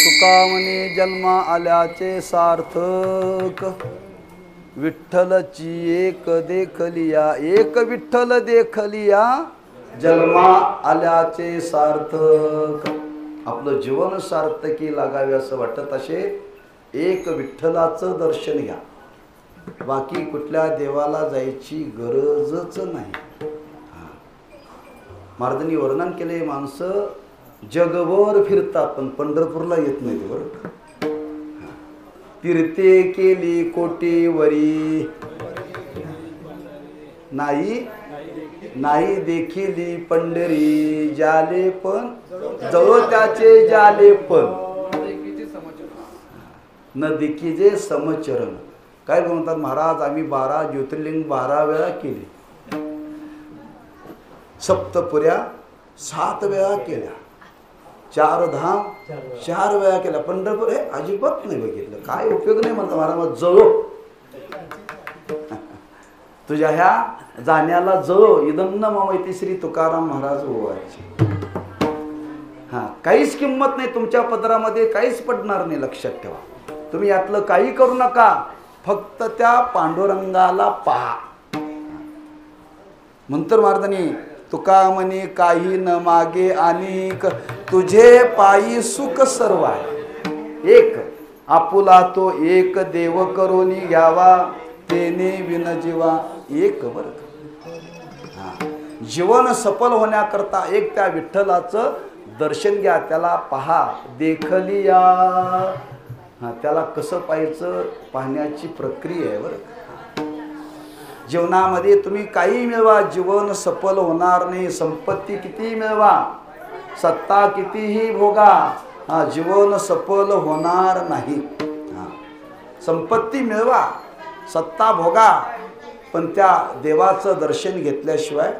तुकामणी जन्मा आल्याचे सार्थक विठ्ठलची एक देखलिया. एक विठ्ठल देखलिया जन्मा आल्याचे सार्थक. आपलं जीवन सार्थकी लागावे असं वाटत असे एक विठ्ठलाचं दर्शन घ्या. बाकी कुठल्या देवाला जायची गरजच नाही. महाराजांनी वर्णन केले, माणसं जगभर फिरतात पण पंढरपूरला येत नाही बरं का. फिरते केली कोटीवरी, नाही नाही देखिली पंढरी, जाले पण जवळ त्याचे जाले पण न देखीजे समचरण. काय म्हणतात महाराज, आम्ही 12 ज्योतिर्लिंग 12 वेळा केली, सप्तपुऱ्या 7 वेळा केल्या, 4 धाम 4 वेळा केल्या, पंढरपूर हे अजिबात नाही बघितलं. काय उपयोग नाही म्हणतात महाराज, जळो तुझ्या ह्या जाण्याला जळो. इदन्न ममैती श्री तुकाराम महाराज ओवायचे. हा, काहीच किंमत नाही तुमच्या पदरामध्ये, काहीच पडणार नाही. लक्षात ठेवा, तुम्ही यातलं काही करू नका, फक्त त्या पांडुरंगाला पहा. नंतर महाराजांनी तुका म्हणे काही न मागे अनेक, तुझे पायी सुख सर्व आहे. एक आपुला तो एक देव करोनी घ्यावा, तेने विन जीवा एक. बरं का, जीवन सफल होण्याकरता एक त्या विठ्ठलाचं दर्शन घ्या, त्याला पहा, देखली या. त्याला कसं पाहायचं, पाहण्याची प्रक्रिया आहे बरं का. जीवनामध्ये तुम्ही काही मिळवा, जीवन सफल होणार नाही. संपत्ती कितीही मिळवा, सत्ता कितीही भोगा, जीवन सफल होणार नाही. संपत्ती मिळवा, सत्ता भोगा, पण त्या देवाचं दर्शन घेतल्याशिवाय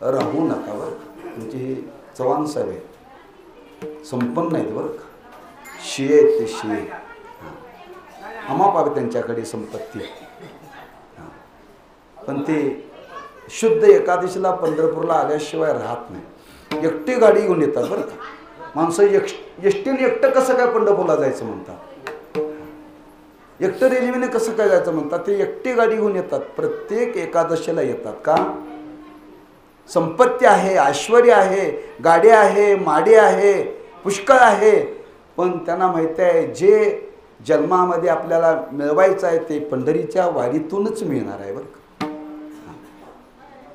राहू नका बरं. म्हणजे हे चव्हाण साहेब आहेत, संपन्न आहेत बरं का, शिये ते शिये, अमापाक त्यांच्याकडे संपत्ती, पण ते शुद्ध एकादशीला पंढरपूरला आल्याशिवाय राहत नाही. एकटी गाडी घेऊन येतात बरं का. माणसं एसटीने एकटं कसं काय पंढरपूरला जायचं म्हणतात, एकटं रेल्वेने कसं काय जायचं म्हणतात. ते एकटी गाडी घेऊन येतात, प्रत्येक एकादशीला येतात. का? संपत्ती आहे, ऐश्वर आहे, गाड्या आहे, माडे आहे, पुष्कळ आहे, पण त्यांना माहिती आहे जे जन्मामध्ये आपल्याला मिळवायचं आहे ते पंढरीच्या वारीतूनच मिळणार आहे बरं का.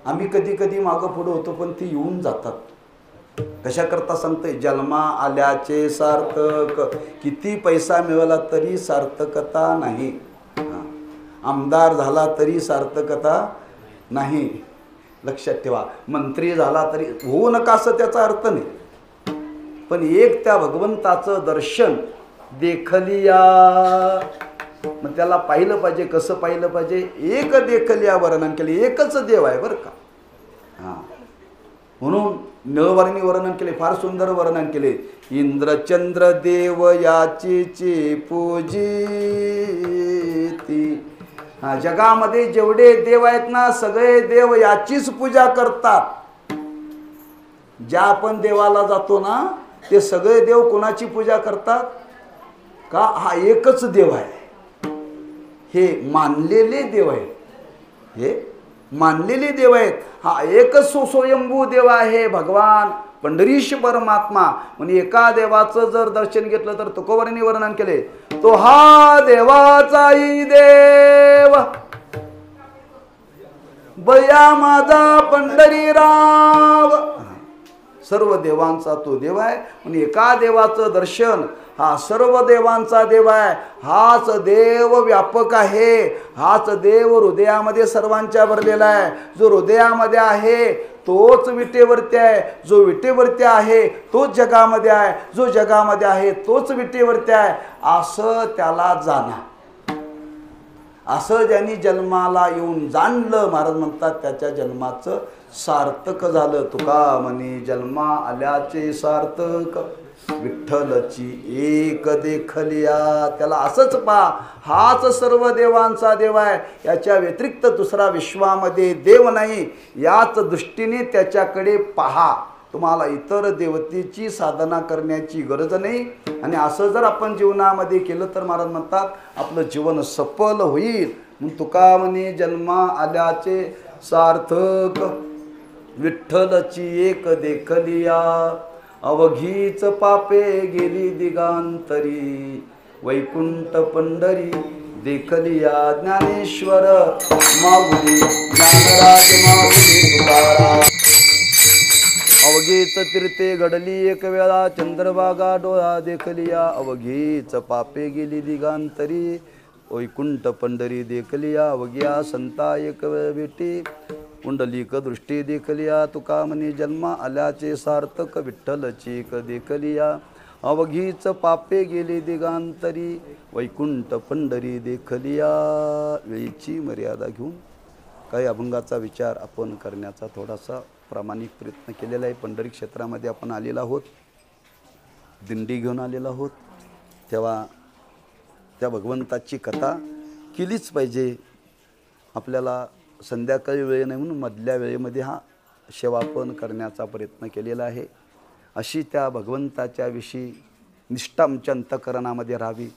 आम्ही कधी कधी मागं पुढं होतो, पण ती येऊन जातात. कशा करता सांगते, जन्मा आल्याचे सार्थक, किती पैसा मिळाला तरी सार्थकता नाही. आमदार झाला तरी सार्थकता नाही. लक्षात ठेवा, मंत्री झाला तरी होऊ नका असं त्याचा अर्थ नाही, पण एक त्या भगवंताचं दर्शन देखलिया, मग त्याला पाहिलं पाहिजे. कसं पाहिलं पाहिजे, एक देखलिया वर्णन केले, एकच देव आहे बरं का. म्हणून निळवारीने वर्णन केले, फार सुंदर वर्णन केले. इंद्रचंद्र देव याचीची पूजिती. जगामध्ये जेवढे देव आहेत ना, सगळे देव याचीच पूजा करतात. ज्या आपण देवाला जातो ना, ते सगळे देव कोणाची पूजा करतात का? हा एकच देव आहे. हे मानलेले देव आहेत, हे मानलेले देव आहेत. हा एकच स्वयंभू देव आहे, भगवान पंढरीश परमात्मा. म्हणजे एका देवाचं जर दर्शन घेतलं तर तुकोबारांनी वर्णन केले, तो हा देवाचाही देव, बया माझा पंढरीराव. सर्व देवांचा तो देव आहे. म्हणजे एका देवाचं दर्शन हा सर्व देवांचा देव आहे. हाच देव व्यापक आहे, हाच देव हृदयामध्ये सर्वांच्या भरलेला आहे. जो हृदयामध्ये आहे तोच विटेवरती आहे, जो विटेवरती आहे तोच जगामध्ये आहे, जो जगामध्ये आहे तोच विटेवरती आहे, असं त्याला जाणा. असं ज्यांनी जन्माला येऊन जाणलं, महाराज म्हणतात त्याच्या जन्माचं सार्थक झालं. तुका म्हणे जन्मा आल्याचे सार्थक, विठ्ठलची एक देखलिया. त्याला असंच पहा, हाच सर्व देवांचा देव आहे, याच्या व्यतिरिक्त दुसरा विश्वामध्ये देव नाही. याच दृष्टीने त्याच्याकडे पहा. तुम्हाला इतर देवतेची साधना करण्याची गरज नाही. आणि असं जर आपण जीवनामध्ये केलं तर महाराज म्हणतात आपलं जीवन सफल होईल. म्हणून तुका म्हणे जन्मा आल्याचे सार्थक, विठ्ठलची एक देखलिया. अवघीच पापे गेली दिगांतरी, वैकुंठ पंढरी देखलिया. ज्ञानेश्वर माऊली, ज्ञानराज माऊली तुकाराम. अवघीच तीर्थे घडली एक वेळा चंद्रभागा डोळा देखलिया अवघीच पापे गेली दिगांतरी वैकुंठ पंढरी देखलिया अवघ्या संता एक वेळ भेटी पुंडलिक दृष्टी देखलिया तुका म्हणे जन्मा आल्याचे सार्थक विठ्ठलची एक देखलिया अवघीच पापे गेली दिगांतरी वैकुंठ पंढरी देखलिया. वेळीची मर्यादा घेऊन काही अभंगाचा विचार आपण करण्याचा थोडासा प्रामाणिक प्रयत्न केलेला आहे. पंढरी क्षेत्रामध्ये आपण आलेलो आहोत, दिंडी घेऊन आलेलो आहोत, तेव्हा त्या भगवंताची कथा केलीच पाहिजे. आपल्याला संध्याकाळी वेळ नाही म्हणून मधल्या वेळेमध्ये हा सेवापन करण्याचा प्रयत्न केलेला आहे. अशी त्या भगवंताच्या विषयी निष्ठा आमच्या अंतःकरणामध्ये राहावी,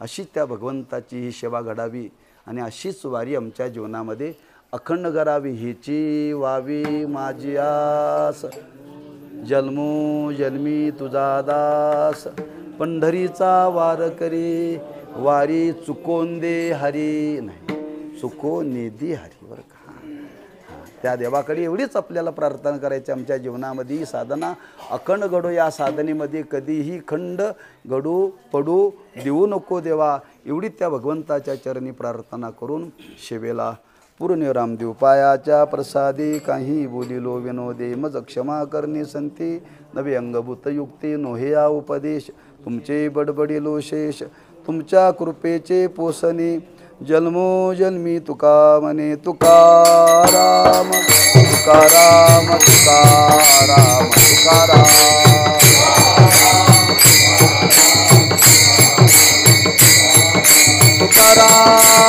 अशी त्या भगवंताची ही सेवा घडावी आणि अशीच वारी आमच्या जीवनामध्ये अखंड करावी हीची वावी माझी आस. जन्मोजन्मी तुझा दास पंढरीचा वार करी वारी चुकोन दे हरी नाही चुकोन दे हरी. बरं का, त्या देवाकडे एवढीच आपल्याला प्रार्थना करायची. आमच्या जीवनामध्ये साधना अखंड घडो, या साधनेमध्ये कधीही खंड घडू पडू देऊ नको देवा, एवढी त्या भगवंताच्या चरणी प्रार्थना करून सेवेला पूर्ण रामदेव पायाच्या प्रसादी काही बोलिलो विनोदे मज क्षमा करणे संती नवे अंगभूत युक्ती नोहेया उपदेश तुमचे बडबडिलो शेष तुमच्या कृपेचे पोसणे जन्मोजन्मी तुका म्हणे तुकाराम तुकाराम तुकाराम तुकाराम तुकाराम